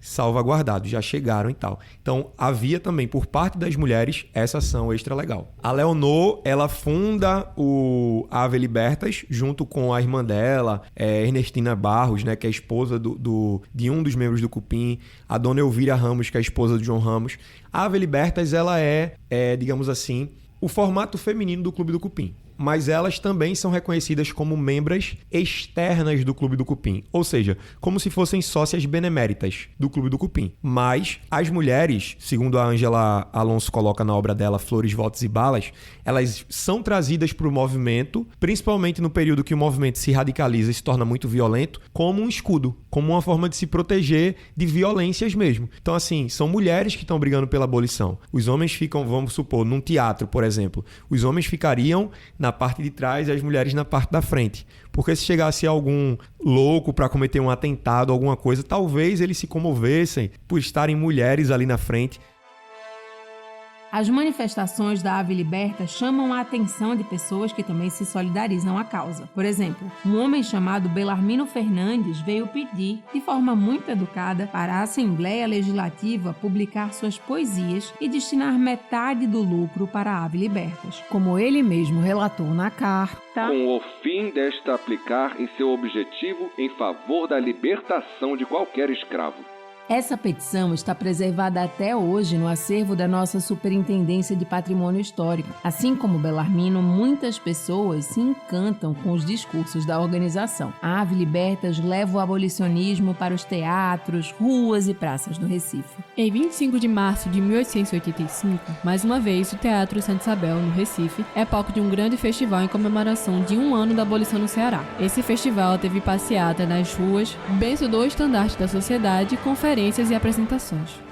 salvaguardados, já chegaram e tal. Então, havia também, por parte das mulheres, essa ação extra-legal. A Leonor, ela funda o Ave Libertas, junto com a irmã dela, Ernestina Barros, que é a esposa de um dos membros do Cupim, a dona Elvira Ramos, que é a esposa do João Ramos. A Ave Libertas, ela digamos assim, o formato feminino do Clube do Cupim. Mas elas também são reconhecidas como membros externas do Clube do Cupim, ou seja, como se fossem sócias beneméritas do Clube do Cupim. Mas as mulheres, segundo a Ângela Alonso coloca na obra dela Flores, Votos e Balas, elas são trazidas para o movimento, principalmente no período que o movimento se radicaliza e se torna muito violento, como um escudo, como uma forma de se proteger de violências mesmo. Então, assim, são mulheres que estão brigando pela abolição. Os homens ficam, vamos supor, num teatro, por exemplo, os homens ficariam na parte de trás e as mulheres na parte da frente. Porque se chegasse algum louco para cometer um atentado, alguma coisa, talvez eles se comovessem por estarem mulheres ali na frente. As manifestações da Ave Libertas chamam a atenção de pessoas que também se solidarizam à causa. Por exemplo, um homem chamado Belarmino Fernandes veio pedir, de forma muito educada, para a Assembleia Legislativa publicar suas poesias e destinar metade do lucro para a Ave Libertas. Como ele mesmo relatou na carta, com o fim desta aplicar em seu objetivo em favor da libertação de qualquer escravo. Essa petição está preservada até hoje no acervo da nossa Superintendência de Patrimônio Histórico. Assim como Belarmino, muitas pessoas se encantam com os discursos da organização. A Ave Libertas leva o abolicionismo para os teatros, ruas e praças do Recife. Em 25 de março de 1885, mais uma vez, o Teatro Santa Isabel, no Recife, é palco de um grande festival em comemoração de 1 ano da abolição no Ceará. Esse festival teve passeata nas ruas, vencedor do estandarte da sociedade, conferências e apresentações.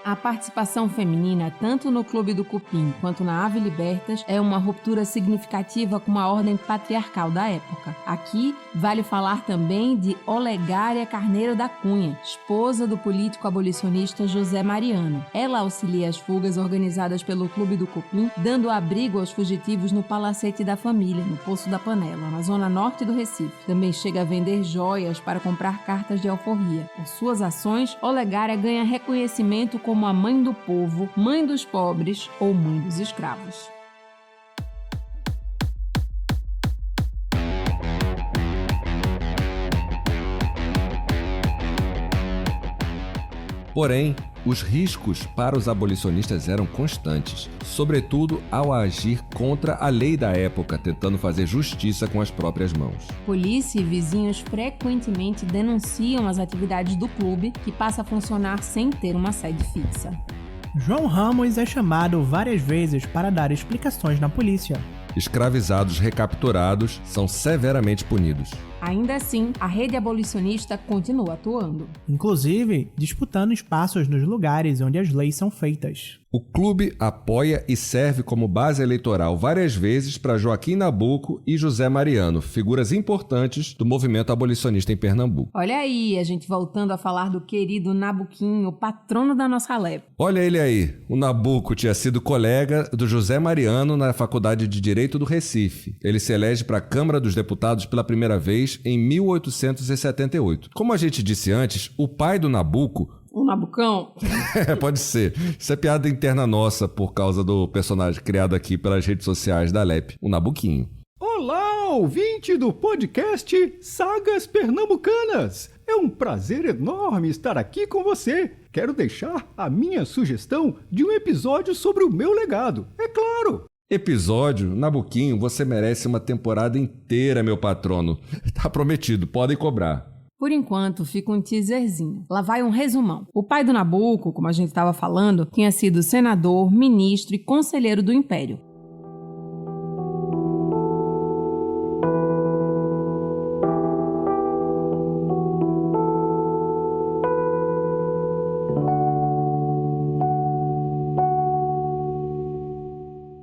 A participação feminina, tanto no Clube do Cupim quanto na Ave Libertas, é uma ruptura significativa com a ordem patriarcal da época. Aqui, vale falar também de Olegária Carneiro da Cunha, esposa do político abolicionista José Mariano. Ela auxilia as fugas organizadas pelo Clube do Cupim, dando abrigo aos fugitivos no Palacete da Família, no Poço da Panela, na zona norte do Recife. Também chega a vender joias para comprar cartas de alforria. Por suas ações, Olegária ganha reconhecimento como a mãe do povo, mãe dos pobres ou mãe dos escravos. Porém, os riscos para os abolicionistas eram constantes, sobretudo ao agir contra a lei da época, tentando fazer justiça com as próprias mãos. Polícia e vizinhos frequentemente denunciam as atividades do clube, que passa a funcionar sem ter uma sede fixa. João Ramos é chamado várias vezes para dar explicações na polícia. escravizados recapturados são severamente punidos. Ainda assim, a rede abolicionista continua atuando. Inclusive, disputando espaços nos lugares onde as leis são feitas. O clube apoia e serve como base eleitoral várias vezes para Joaquim Nabuco e José Mariano, figuras importantes do movimento abolicionista em Pernambuco. Olha aí, a gente voltando a falar do querido Nabuquinho, patrono da nossa Alep. Olha ele aí, o Nabuco tinha sido colega do José Mariano na Faculdade de Direito do Recife. Ele se elege para a Câmara dos Deputados pela primeira vez em 1878. Como a gente disse antes, o pai do Nabuco... O Nabucão? Pode ser. Isso é piada interna nossa por causa do personagem criado aqui pelas redes sociais da Alep, o Nabuquinho. Olá, ouvinte do podcast Sagas Pernambucanas! É um prazer enorme estar aqui com você. Quero deixar a minha sugestão de um episódio sobre o meu legado, é claro! Episódio, Nabuquinho, você merece uma temporada inteira, meu patrono. Tá prometido, podem cobrar. Por enquanto, fica um teaserzinho. Lá vai um resumão. O pai do Nabuco, como a gente estava falando, tinha sido senador, ministro e conselheiro do Império.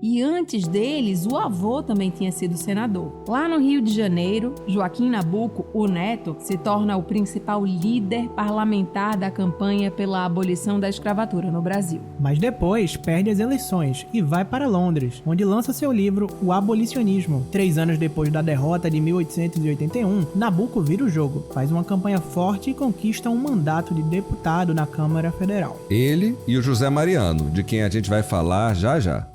E antes deles, o avô também tinha sido senador. Lá no Rio de Janeiro, Joaquim Nabuco, o neto, se torna o principal líder parlamentar da campanha pela abolição da escravatura no Brasil. Mas depois perde as eleições e vai para Londres, onde lança seu livro O Abolicionismo. 3 anos depois da derrota de 1881, Nabuco vira o jogo, faz uma campanha forte e conquista um mandato de deputado na Câmara Federal. Ele e o José Mariano, de quem a gente vai falar já já.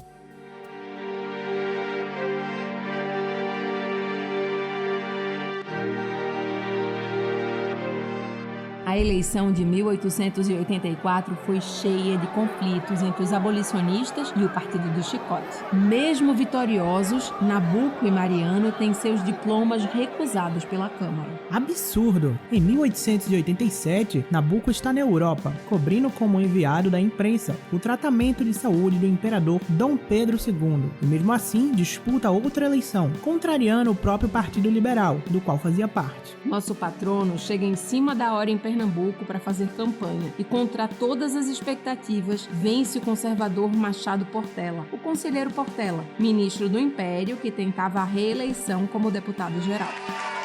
A eleição de 1884 foi cheia de conflitos entre os abolicionistas e o Partido do Chicote. Mesmo vitoriosos, Nabuco e Mariano têm seus diplomas recusados pela Câmara. Absurdo! Em 1887, Nabuco está na Europa, cobrindo como enviado da imprensa o tratamento de saúde do imperador Dom Pedro II, e mesmo assim disputa outra eleição, contrariando o próprio Partido Liberal, do qual fazia parte. Nosso patrono chega em cima da hora em Pernambuco para fazer campanha e, contra todas as expectativas, vence o conservador Machado Portela, o conselheiro Portela, ministro do Império que tentava a reeleição como deputado-geral.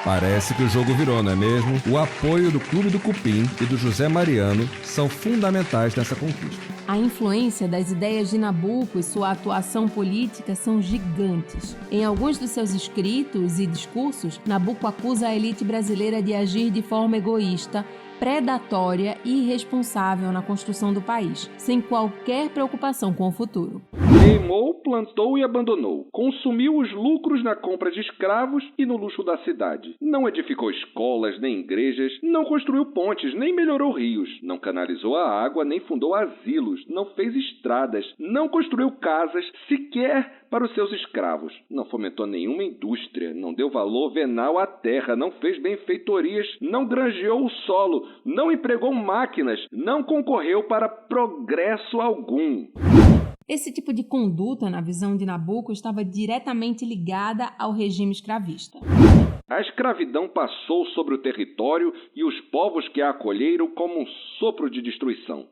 Parece que o jogo virou, não é mesmo? O apoio do Clube do Cupim e do José Mariano são fundamentais nessa conquista. A influência das ideias de Nabuco e sua atuação política são gigantes. Em alguns dos seus escritos e discursos, Nabuco acusa a elite brasileira de agir de forma egoísta, predatória e irresponsável na construção do país, sem qualquer preocupação com o futuro. Queimou, plantou e abandonou. Consumiu os lucros na compra de escravos e no luxo da cidade. Não edificou escolas nem igrejas, não construiu pontes, nem melhorou rios, não canalizou a água, nem fundou asilos, não fez estradas, não construiu casas sequer para os seus escravos, não fomentou nenhuma indústria, não deu valor venal à terra, não fez benfeitorias, não granjeou o solo, não empregou máquinas, não concorreu para progresso algum. Esse tipo de conduta, na visão de Nabuco, estava diretamente ligada ao regime escravista. A escravidão passou sobre o território e os povos que a acolheram como um sopro de destruição.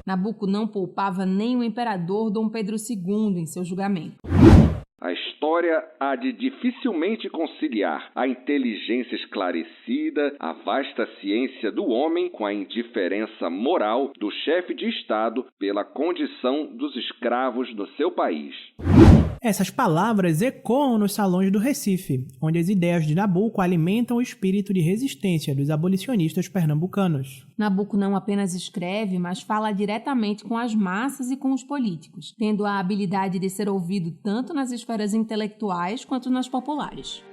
Nabuco não poupava nem o imperador Dom Pedro II em seu julgamento. A história há de dificilmente conciliar a inteligência esclarecida, a vasta ciência do homem com a indiferença moral do chefe de Estado pela condição dos escravos no seu país. Essas palavras ecoam nos salões do Recife, onde as ideias de Nabuco alimentam o espírito de resistência dos abolicionistas pernambucanos. Nabuco não apenas escreve, mas fala diretamente com as massas e com os políticos, tendo a habilidade de ser ouvido tanto nas esferas intelectuais quanto nas populares.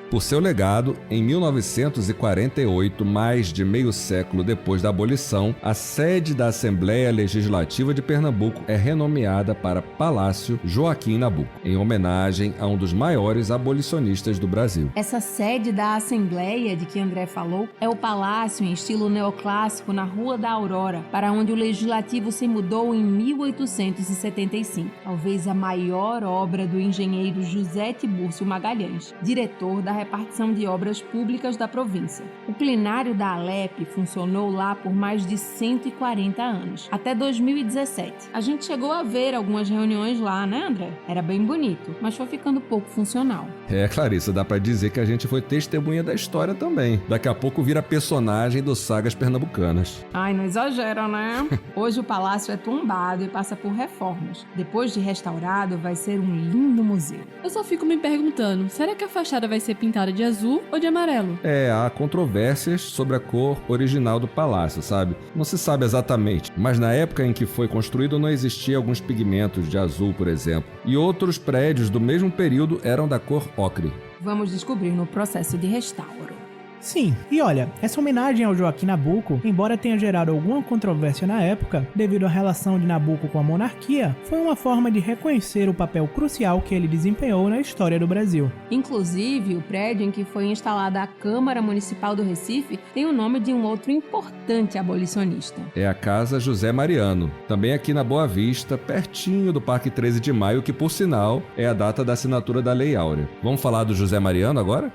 Por seu legado, em 1948, mais de meio século depois da abolição, a sede da Assembleia Legislativa de Pernambuco é renomeada para Palácio Joaquim Nabuco, em homenagem a um dos maiores abolicionistas do Brasil. Essa sede da Assembleia de que André falou é o palácio em estilo neoclássico na Rua da Aurora, para onde o Legislativo se mudou em 1875. Talvez a maior obra do engenheiro José Tibúrcio Magalhães, diretor da repartição de obras públicas da província. O plenário da Alep funcionou lá por mais de 140 anos, até 2017. A gente chegou a ver algumas reuniões lá, né, André? Era bem bonito, mas foi ficando pouco funcional. Clarissa, dá pra dizer que a gente foi testemunha da história também. Daqui a pouco vira personagem do Sagas Pernambucanas. Ai, não exagera, né? Hoje o palácio é tombado e passa por reformas. Depois de restaurado, vai ser um lindo museu. Eu só fico me perguntando, será que a fachada vai ser pintada de azul ou de amarelo? Há controvérsias sobre a cor original do palácio, sabe? Não se sabe exatamente, mas na época em que foi construído não existia alguns pigmentos de azul, por exemplo. E outros prédios do mesmo período eram da cor ocre. Vamos descobrir no processo de restauro. Sim, e olha, essa homenagem ao Joaquim Nabuco, embora tenha gerado alguma controvérsia na época, devido à relação de Nabuco com a monarquia, foi uma forma de reconhecer o papel crucial que ele desempenhou na história do Brasil. Inclusive, o prédio em que foi instalada a Câmara Municipal do Recife tem o nome de um outro importante abolicionista. É a Casa José Mariano, também aqui na Boa Vista, pertinho do Parque 13 de Maio, que por sinal é a data da assinatura da Lei Áurea. Vamos falar do José Mariano agora?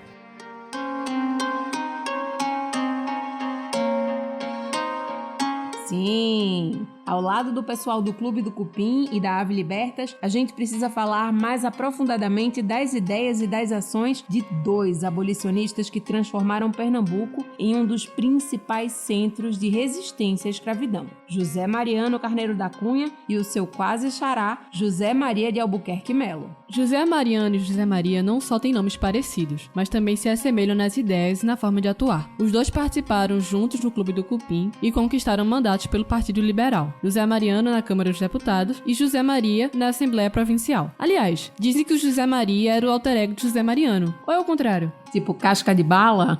Sim, ao lado do pessoal do Clube do Cupim e da Ave Libertas, a gente precisa falar mais aprofundadamente das ideias e das ações de dois abolicionistas que transformaram Pernambuco em um dos principais centros de resistência à escravidão. José Mariano Carneiro da Cunha e o seu quase xará, José Maria de Albuquerque Melo. José Mariano e José Maria não só têm nomes parecidos, mas também se assemelham nas ideias e na forma de atuar. Os dois participaram juntos no Clube do Cupim e conquistaram mandatos pelo Partido Liberal. José Mariano na Câmara dos Deputados e José Maria na Assembleia Provincial. Aliás, dizem que o José Maria era o alter ego de José Mariano. Ou é o contrário? Tipo casca de bala?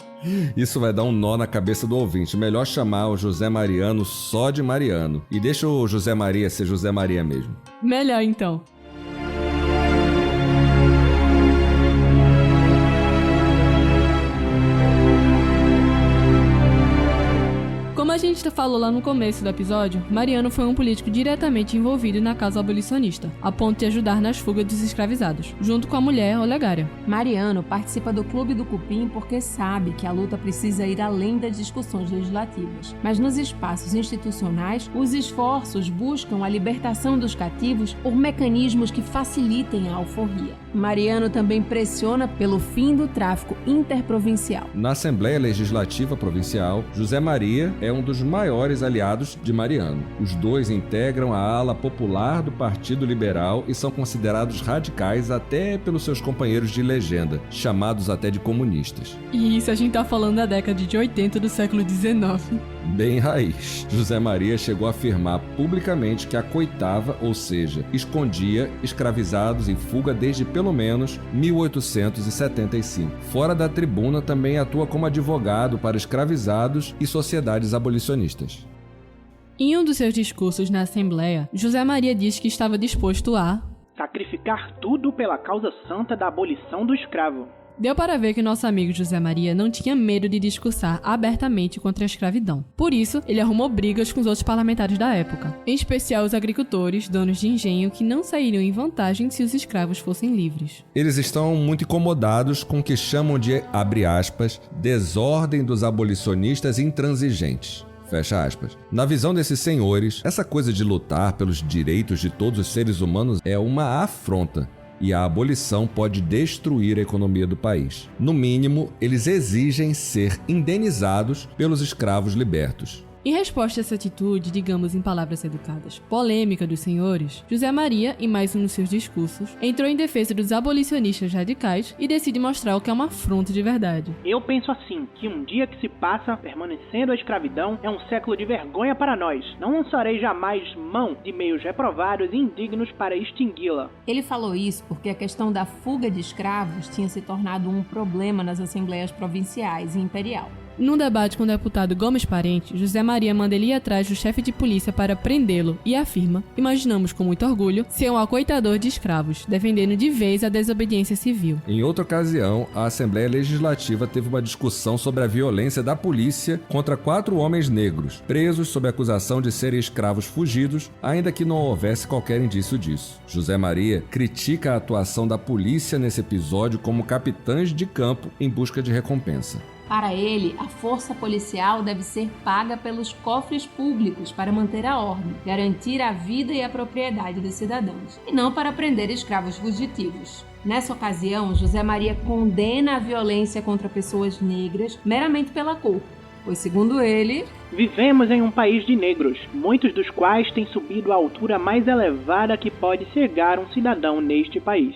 Isso vai dar um nó na cabeça do ouvinte. Melhor chamar o José Mariano só de Mariano. E deixa o José Maria ser José Maria mesmo. Melhor então. Como a gente falou lá no começo do episódio, Mariano foi um político diretamente envolvido na causa abolicionista, a ponto de ajudar nas fugas dos escravizados, junto com a mulher Olegária. Mariano participa do Clube do Cupim porque sabe que a luta precisa ir além das discussões legislativas. Mas nos espaços institucionais, os esforços buscam a libertação dos cativos por mecanismos que facilitem a alforria. Mariano também pressiona pelo fim do tráfico interprovincial. Na Assembleia Legislativa Provincial, José Maria é um dos maiores aliados de Mariano. Os dois integram a ala popular do Partido Liberal e são considerados radicais até pelos seus companheiros de legenda, chamados até de comunistas. E isso a gente tá falando da década de 80 do século XIX. Bem raiz. José Maria chegou a afirmar publicamente que acoitava, ou seja, escondia escravizados em fuga desde pelo menos 1875. Fora da tribuna, também atua como advogado para escravizados e sociedades abolicionistas. Em um dos seus discursos na Assembleia, José Maria diz que estava disposto a sacrificar tudo pela causa santa da abolição do escravo. Deu para ver que nosso amigo José Maria não tinha medo de discursar abertamente contra a escravidão. Por isso, ele arrumou brigas com os outros parlamentares da época, em especial os agricultores, donos de engenho, que não sairiam em vantagem se os escravos fossem livres. Eles estão muito incomodados com o que chamam de, abre aspas, desordem dos abolicionistas intransigentes. Fecha aspas. Na visão desses senhores, essa coisa de lutar pelos direitos de todos os seres humanos é uma afronta. E a abolição pode destruir a economia do país. No mínimo, eles exigem ser indenizados pelos escravos libertos. Em resposta a essa atitude, digamos em palavras educadas, polêmica dos senhores, José Maria, em mais um dos seus discursos, entrou em defesa dos abolicionistas radicais e decide mostrar o que é uma afronta de verdade. Eu penso assim, que um dia que se passa permanecendo a escravidão é um século de vergonha para nós. Não lançarei jamais mão de meios reprovados e indignos para extingui-la. Ele falou isso porque a questão da fuga de escravos tinha se tornado um problema nas assembleias provinciais e imperial. Num debate com o deputado Gomes Parente, José Maria manda ele ir atrás do chefe de polícia para prendê-lo e afirma, imaginamos com muito orgulho, ser um acoitador de escravos, defendendo de vez a desobediência civil. Em outra ocasião, a Assembleia Legislativa teve uma discussão sobre a violência da polícia contra 4 homens negros, presos sob acusação de serem escravos fugidos, ainda que não houvesse qualquer indício disso. José Maria critica a atuação da polícia nesse episódio como capitães de campo em busca de recompensa. Para ele, a força policial deve ser paga pelos cofres públicos para manter a ordem, garantir a vida e a propriedade dos cidadãos, e não para prender escravos fugitivos. Nessa ocasião, José Maria condena a violência contra pessoas negras meramente pela cor, pois, segundo ele, vivemos em um país de negros, muitos dos quais têm subido à altura mais elevada que pode chegar um cidadão neste país.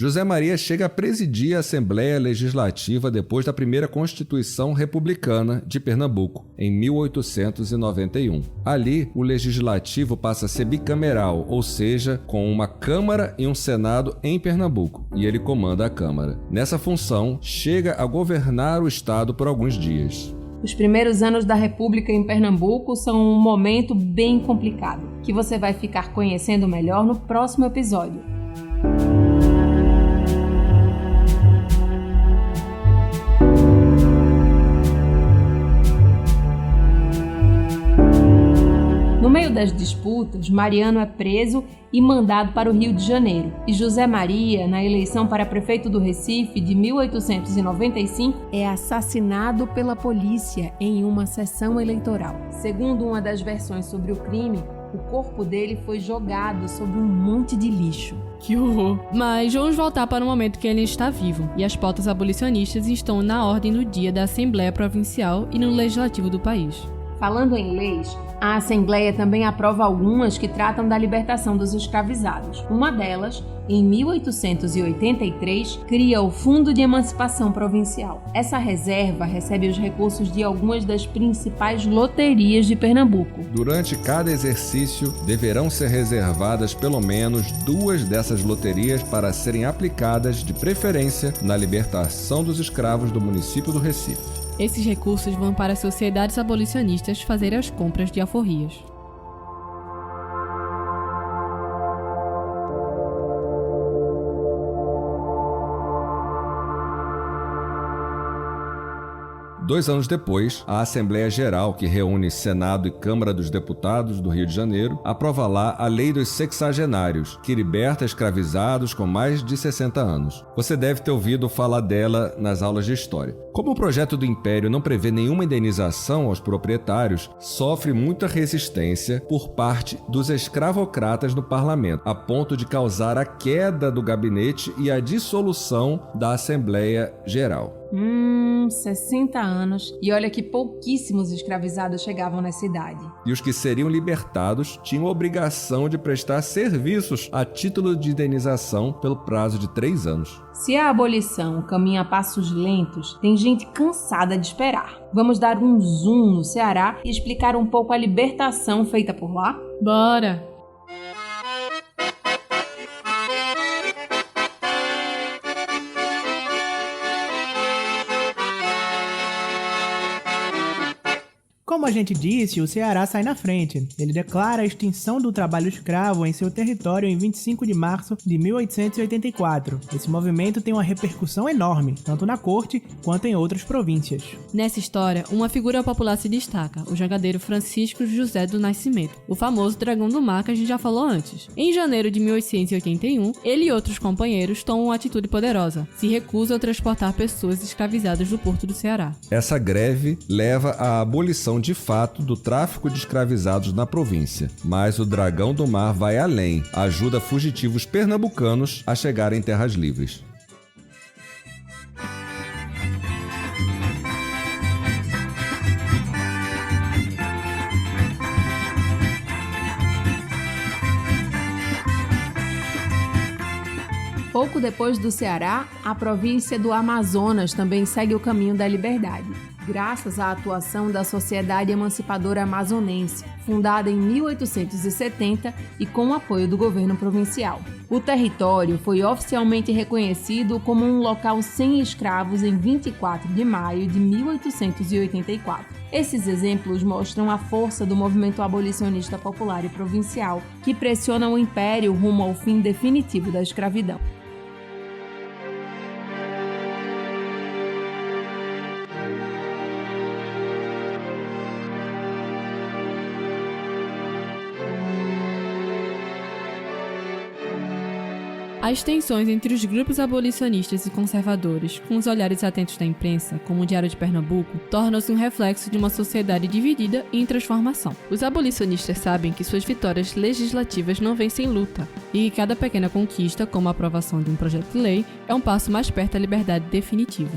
José Maria chega a presidir a Assembleia Legislativa depois da primeira Constituição Republicana de Pernambuco, em 1891. Ali, o Legislativo passa a ser bicameral, ou seja, com uma Câmara e um Senado em Pernambuco, e ele comanda a Câmara. Nessa função, chega a governar o Estado por alguns dias. Os primeiros anos da República em Pernambuco são um momento bem complicado, que você vai ficar conhecendo melhor no próximo episódio. No meio das disputas, Mariano é preso e mandado para o Rio de Janeiro. E José Maria, na eleição para prefeito do Recife de 1895, é assassinado pela polícia em uma sessão eleitoral. Segundo uma das versões sobre o crime, o corpo dele foi jogado sobre um monte de lixo. Que horror! Mas vamos voltar para o momento que ele está vivo, e as pautas abolicionistas estão na ordem do dia da Assembleia Provincial e no Legislativo do país. Falando em leis, a Assembleia também aprova algumas que tratam da libertação dos escravizados. Uma delas, em 1883, cria o Fundo de Emancipação Provincial. Essa reserva recebe os recursos de algumas das principais loterias de Pernambuco. Durante cada exercício, deverão ser reservadas pelo menos 2 dessas loterias para serem aplicadas, de preferência, na libertação dos escravos do município do Recife. Esses recursos vão para as sociedades abolicionistas fazerem as compras de alforrias. Dois anos depois, a Assembleia Geral, que reúne Senado e Câmara dos Deputados do Rio de Janeiro, aprova lá a Lei dos Sexagenários, que liberta escravizados com mais de 60 anos. Você deve ter ouvido falar dela nas aulas de História. Como o projeto do Império não prevê nenhuma indenização aos proprietários, sofre muita resistência por parte dos escravocratas no parlamento, a ponto de causar a queda do gabinete e a dissolução da Assembleia Geral. 60 anos, e olha que pouquíssimos escravizados chegavam nessa idade. E os que seriam libertados tinham obrigação de prestar serviços a título de indenização pelo prazo de 3 anos. Se a abolição caminha a passos lentos, tem gente cansada de esperar. Vamos dar um zoom no Ceará e explicar um pouco a libertação feita por lá? Bora! Como a gente disse, o Ceará sai na frente. Ele declara a extinção do trabalho escravo em seu território em 25 de março de 1884. Esse movimento tem uma repercussão enorme, tanto na corte quanto em outras províncias. Nessa história, uma figura popular se destaca, o jangadeiro Francisco José do Nascimento, o famoso Dragão do Mar que a gente já falou antes. Em janeiro de 1881, ele e outros companheiros tomam uma atitude poderosa, se recusam a transportar pessoas escravizadas do porto do Ceará. Essa greve leva à abolição de fato do tráfico de escravizados na província, mas o Dragão do Mar vai além, ajuda fugitivos pernambucanos a chegarem em terras livres. Pouco depois do Ceará, a província do Amazonas também segue o caminho da liberdade, graças à atuação da Sociedade Emancipadora Amazonense, fundada em 1870 e com o apoio do governo provincial. O território foi oficialmente reconhecido como um local sem escravos em 24 de maio de 1884. Esses exemplos mostram a força do movimento abolicionista popular e provincial, que pressiona o império rumo ao fim definitivo da escravidão. As tensões entre os grupos abolicionistas e conservadores, com os olhares atentos da imprensa, como o Diário de Pernambuco, tornam-se um reflexo de uma sociedade dividida e em transformação. Os abolicionistas sabem que suas vitórias legislativas não vêm sem luta, e que cada pequena conquista, como a aprovação de um projeto de lei, é um passo mais perto da liberdade definitiva.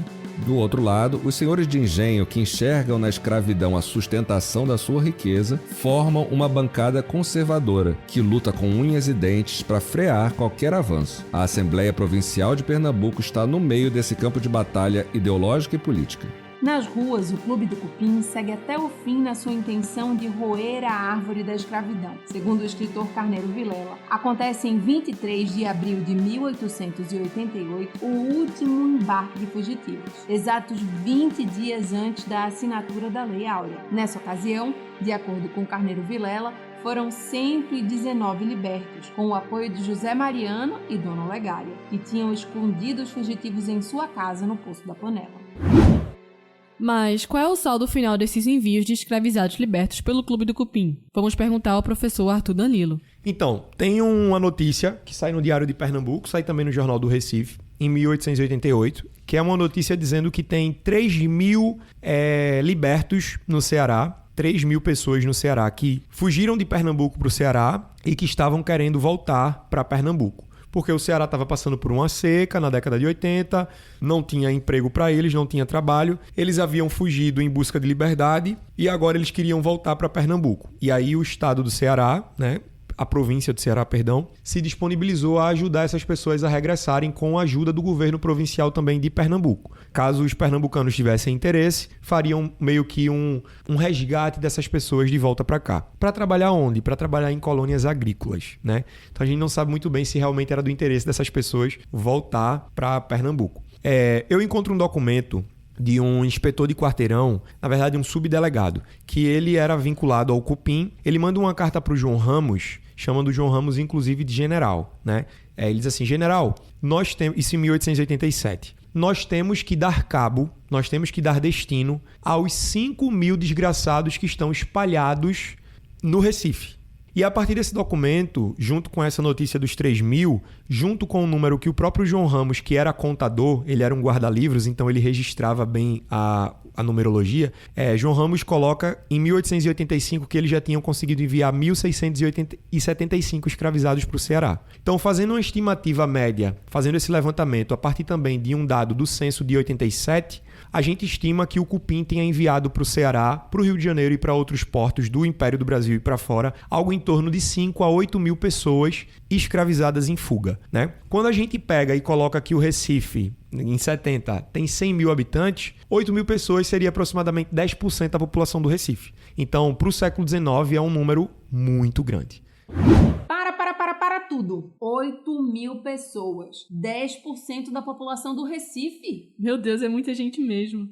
Do outro lado, os senhores de engenho que enxergam na escravidão a sustentação da sua riqueza formam uma bancada conservadora que luta com unhas e dentes para frear qualquer avanço. A Assembleia Provincial de Pernambuco está no meio desse campo de batalha ideológica e política. Nas ruas, o Clube do Cupim segue até o fim na sua intenção de roer a árvore da escravidão. Segundo o escritor Carneiro Vilela, acontece em 23 de abril de 1888 o último embarque de fugitivos, exatos 20 dias antes da assinatura da Lei Áurea. Nessa ocasião, de acordo com Carneiro Vilela, foram 119 libertos, com o apoio de José Mariano e Dona Olegária, que tinham escondido os fugitivos em sua casa no Poço da Panela. Mas qual é o saldo final desses envios de escravizados libertos pelo Clube do Cupim? Vamos perguntar ao professor Arthur Danilo. Então, tem uma notícia que sai no Diário de Pernambuco, sai também no Jornal do Recife, em 1888, que é uma notícia dizendo que tem 3.000 libertos no Ceará, 3.000 pessoas no Ceará que fugiram de Pernambuco para o Ceará e que estavam querendo voltar para Pernambuco. Porque o Ceará estava passando por uma seca na década de 80, não tinha emprego para eles, não tinha trabalho. Eles haviam fugido em busca de liberdade e agora eles queriam voltar para Pernambuco. E aí o estado do Ceará, a província do Ceará, se disponibilizou a ajudar essas pessoas a regressarem com a ajuda do governo provincial também de Pernambuco. Caso os pernambucanos tivessem interesse, fariam meio que um resgate dessas pessoas de volta para cá. Para trabalhar onde? Para trabalhar em colônias agrícolas, né? Então a gente não sabe muito bem se realmente era do interesse dessas pessoas voltar para Pernambuco. Eu encontro um documento de um inspetor de quarteirão, na verdade um subdelegado, que ele era vinculado ao Cupim. Ele manda uma carta para o João Ramos, chamando o João Ramos inclusive de general, né? Ele diz assim: general, nós temos, isso em 1887, nós temos que dar cabo, nós temos que dar destino aos 5.000 desgraçados que estão espalhados no Recife. E a partir desse documento, junto com essa notícia dos 3.000, junto com o número que o próprio João Ramos, que era contador, ele era um guarda-livros, então ele registrava bem a numerologia, João Ramos coloca em 1885 que eles já tinham conseguido enviar 1.675 escravizados para o Ceará. Então, fazendo uma estimativa média, fazendo esse levantamento a partir também de um dado do censo de 87, a gente estima que o Cupim tenha enviado para o Ceará, para o Rio de Janeiro e para outros portos do Império do Brasil e para fora, algo em torno de 5 a 8 mil pessoas escravizadas em fuga, né? Quando a gente pega e coloca que o Recife, em 70, tem 100 mil habitantes, 8 mil pessoas seria aproximadamente 10% da população do Recife. Então, para o século XIX, é um número muito grande. Para tudo. 8.000 pessoas. 10% da população do Recife. Meu Deus, é muita gente mesmo.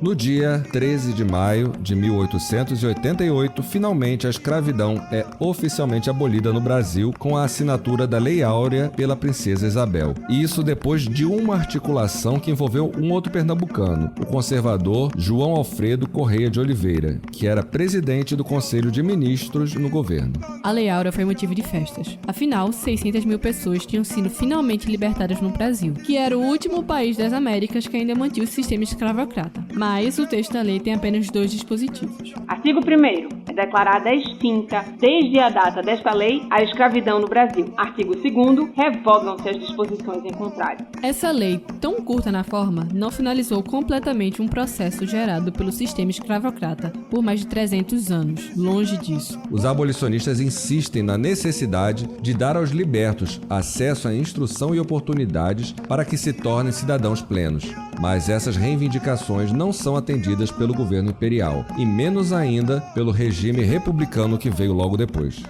No No dia 13 de maio de 1888, finalmente a escravidão é oficialmente abolida no Brasil com a assinatura da Lei Áurea pela princesa Isabel. E isso depois de uma articulação que envolveu um outro pernambucano, o conservador João Alfredo Correia de Oliveira, que era presidente do Conselho de Ministros no governo. A Lei Áurea foi motivo de festas. Afinal, 600 mil pessoas tinham sido finalmente libertadas no Brasil, que era o último país das Américas que ainda mantinha o sistema escravocrata. Mas o texto da lei tem apenas 2 dispositivos. Artigo 1º. É declarada extinta, desde a data desta lei, a escravidão no Brasil. Artigo 2º. Revogam-se as disposições em contrário. Essa lei, tão curta na forma, não finalizou completamente um processo gerado pelo sistema escravocrata por mais de 300 anos. Longe disso. Os abolicionistas insistem na necessidade de dar aos libertos acesso à instrução e oportunidades para que se tornem cidadãos plenos. Mas essas reivindicações não são atendidas pelo governo imperial, e menos ainda pelo regime republicano que veio logo depois.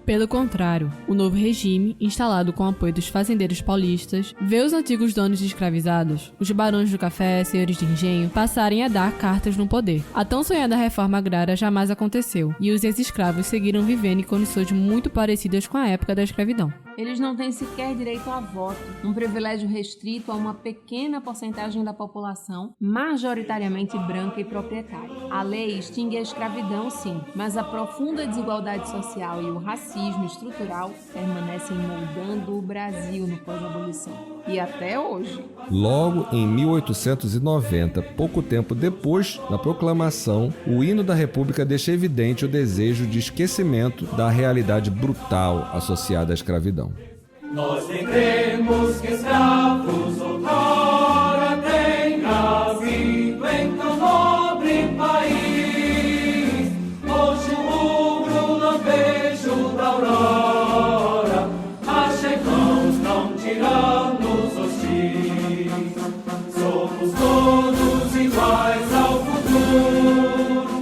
Pelo contrário, o novo regime, instalado com o apoio dos fazendeiros paulistas, vê os antigos donos de escravizados, os barões do café, senhores de engenho, passarem a dar cartas no poder. A tão sonhada reforma agrária jamais aconteceu, e os ex-escravos seguiram vivendo em condições muito parecidas com a época da escravidão. Eles não têm sequer direito a voto, um privilégio restrito a uma pequena porcentagem da população, majoritariamente branca e proprietária. A lei extingue a escravidão, sim, mas a profunda desigualdade social e o racismo estrutural permanecem moldando o Brasil no pós-abolição. E até hoje. Logo em 1890, pouco tempo depois da proclamação, o hino da República deixa evidente o desejo de esquecimento da realidade brutal associada à escravidão. Nós lembremos que escravos outrora tenha sido em tão nobre país. Hoje o rubro lampejo da aurora, achegamos não tiranos hostis. Somos todos iguais ao futuro.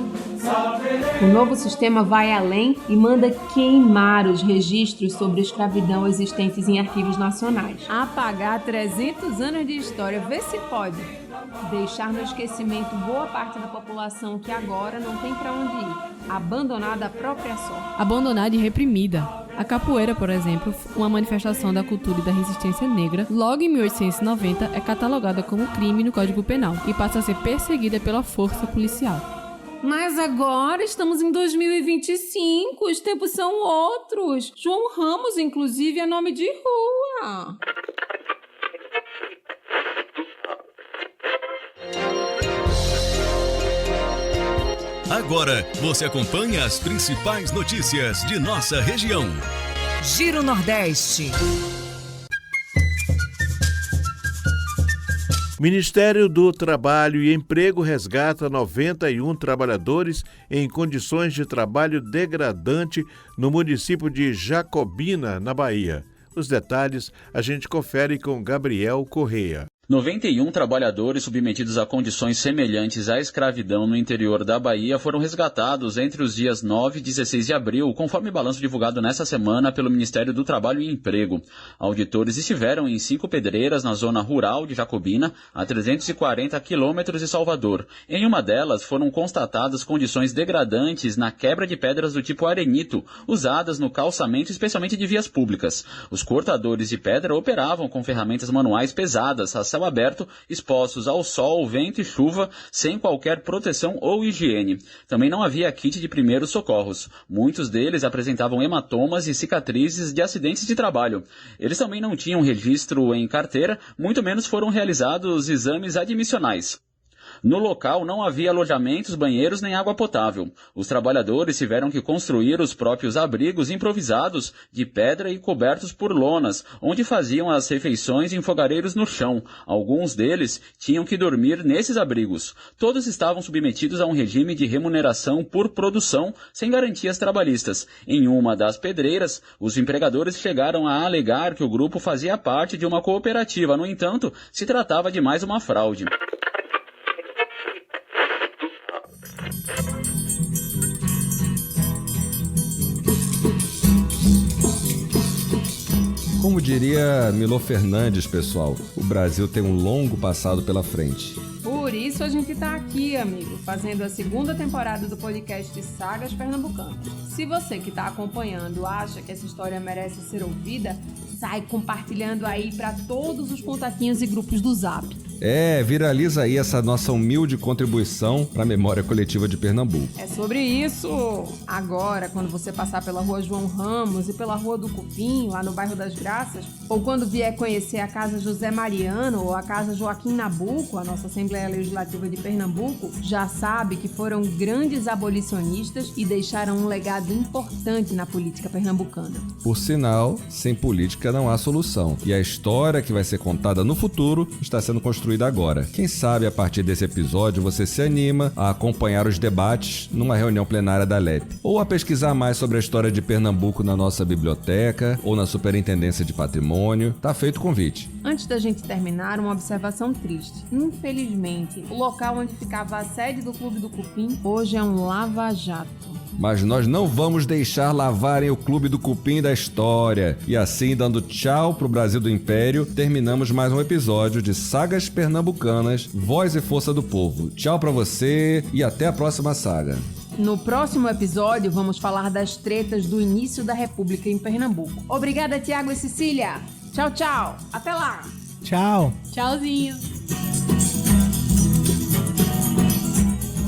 O novo sistema vai além e manda queimar os registros sobre escravidão existentes em arquivos nacionais. Apagar 300 anos de história, vê se pode. Deixar no esquecimento boa parte da população que agora não tem para onde ir, abandonada à própria sorte. Abandonada e reprimida. A capoeira, por exemplo, uma manifestação da cultura e da resistência negra, logo em 1890 é catalogada como crime no Código Penal e passa a ser perseguida pela força policial. Mas agora estamos em 2025, os tempos são outros. João Ramos, inclusive, é nome de rua. Agora você acompanha as principais notícias de nossa região. Giro Nordeste. Ministério do Trabalho e Emprego resgata 91 trabalhadores em condições de trabalho degradante no município de Jacobina, na Bahia. Os detalhes a gente confere com Gabriel Correia. 91 trabalhadores submetidos a condições semelhantes à escravidão no interior da Bahia foram resgatados entre os dias 9 e 16 de abril, conforme balanço divulgado nesta semana pelo Ministério do Trabalho e Emprego. Auditores estiveram em 5 pedreiras na zona rural de Jacobina, a 340 quilômetros de Salvador. Em uma delas foram constatadas condições degradantes na quebra de pedras do tipo arenito, usadas no calçamento especialmente de vias públicas. Os cortadores de pedra operavam com ferramentas manuais pesadas, a céu aberto, expostos ao sol, vento e chuva, sem qualquer proteção ou higiene. Também não havia kit de primeiros socorros. Muitos deles apresentavam hematomas e cicatrizes de acidentes de trabalho. Eles também não tinham registro em carteira, muito menos foram realizados exames admissionais. No local não havia alojamentos, banheiros nem água potável. Os trabalhadores tiveram que construir os próprios abrigos improvisados de pedra e cobertos por lonas, onde faziam as refeições em fogareiros no chão. Alguns deles tinham que dormir nesses abrigos. Todos estavam submetidos a um regime de remuneração por produção, sem garantias trabalhistas. Em uma das pedreiras, os empregadores chegaram a alegar que o grupo fazia parte de uma cooperativa. No entanto, se tratava de mais uma fraude. Como diria Milô Fernandes, pessoal, o Brasil tem um longo passado pela frente. Por isso a gente tá aqui, amigo, fazendo a segunda temporada do podcast Sagas Pernambucanas. Se você que tá acompanhando acha que essa história merece ser ouvida, sai compartilhando aí para todos os contatinhos e grupos do Zap. Viraliza aí essa nossa humilde contribuição para a memória coletiva de Pernambuco. É sobre isso! Agora, quando você passar pela Rua João Ramos e pela Rua do Cupim, lá no bairro das Graças, ou quando vier conhecer a Casa José Mariano ou a Casa Joaquim Nabuco, a nossa Assembleia Legislativa de Pernambuco, já sabe que foram grandes abolicionistas e deixaram um legado importante na política pernambucana. Por sinal, sem política não há solução. E a história que vai ser contada no futuro está sendo construída agora. Quem sabe, a partir desse episódio, você se anima a acompanhar os debates numa reunião plenária da LEP, ou a pesquisar mais sobre a história de Pernambuco na nossa biblioteca ou na Superintendência de Patrimônio. Tá feito o convite. Antes da gente terminar, uma observação triste. Infelizmente, o local onde ficava a sede do Clube do Cupim hoje é um lava-jato. Mas nós não vamos deixar lavarem o Clube do Cupim da história. E assim, dando tchau pro Brasil do Império, terminamos mais um episódio de Sagas Pernambucanas, Voz e Força do Povo. Tchau pra você e até a próxima saga. No próximo episódio, vamos falar das tretas do início da República em Pernambuco. Obrigada, Tiago e Cecília. Tchau, tchau. Até lá. Tchau. Tchauzinho.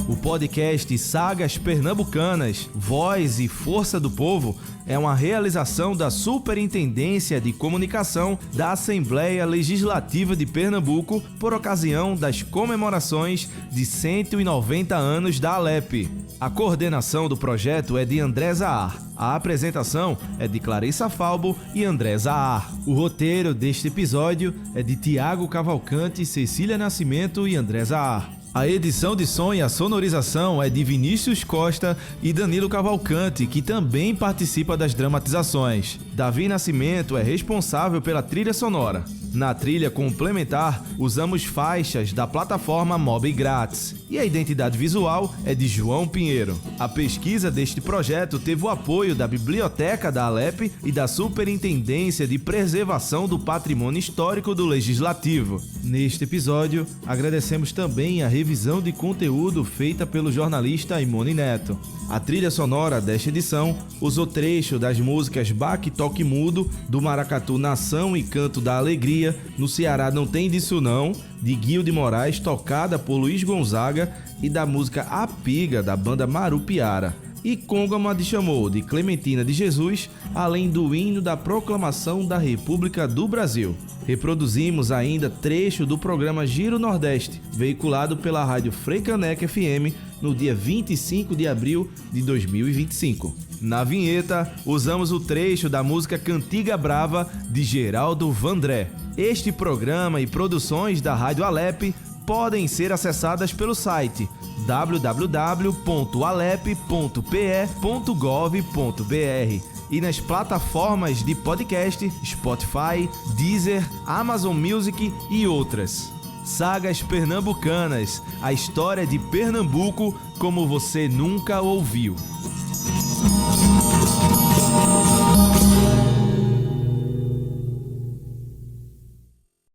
O podcast Sagas Pernambucanas, Voz e Força do Povo é uma realização da Superintendência de Comunicação da Assembleia Legislativa de Pernambuco por ocasião das comemorações de 190 anos da ALEP. A coordenação do projeto é de André Zahar. A apresentação é de Clarissa Falbo e André Zahar. O roteiro deste episódio é de Tiago Cavalcante, Cecília Nascimento e André Zahar. A edição de som e a sonorização é de Vinícius Costa e Danilo Cavalcante, que também participa das dramatizações. Davi Nascimento é responsável pela trilha sonora. Na trilha complementar, usamos faixas da plataforma Mob Grátis. E a identidade visual é de João Pinheiro. A pesquisa deste projeto teve o apoio da Biblioteca da ALEP e da Superintendência de Preservação do Patrimônio Histórico do Legislativo. Neste episódio, agradecemos também a revisão de conteúdo feita pelo jornalista Imone Neto. A trilha sonora desta edição usou trecho das músicas Baque Toque Mudo, do maracatu Nação e Canto da Alegria, No Ceará Não Tem Disso Não, de Guil de Moraes, tocada por Luiz Gonzaga, e da música A Piga, da banda Marupiara. E Congama de Chamou, de Clementina de Jesus, além do hino da Proclamação da República do Brasil. Reproduzimos ainda trecho do programa Giro Nordeste, veiculado pela rádio Freicaneca FM no dia 25 de abril de 2025. Na vinheta, usamos o trecho da música Cantiga Brava, de Geraldo Vandré. Este programa e produções da Rádio Alep podem ser acessadas pelo site www.alep.pe.gov.br e nas plataformas de podcast Spotify, Deezer, Amazon Music e outras. Sagas Pernambucanas, a história de Pernambuco como você nunca ouviu.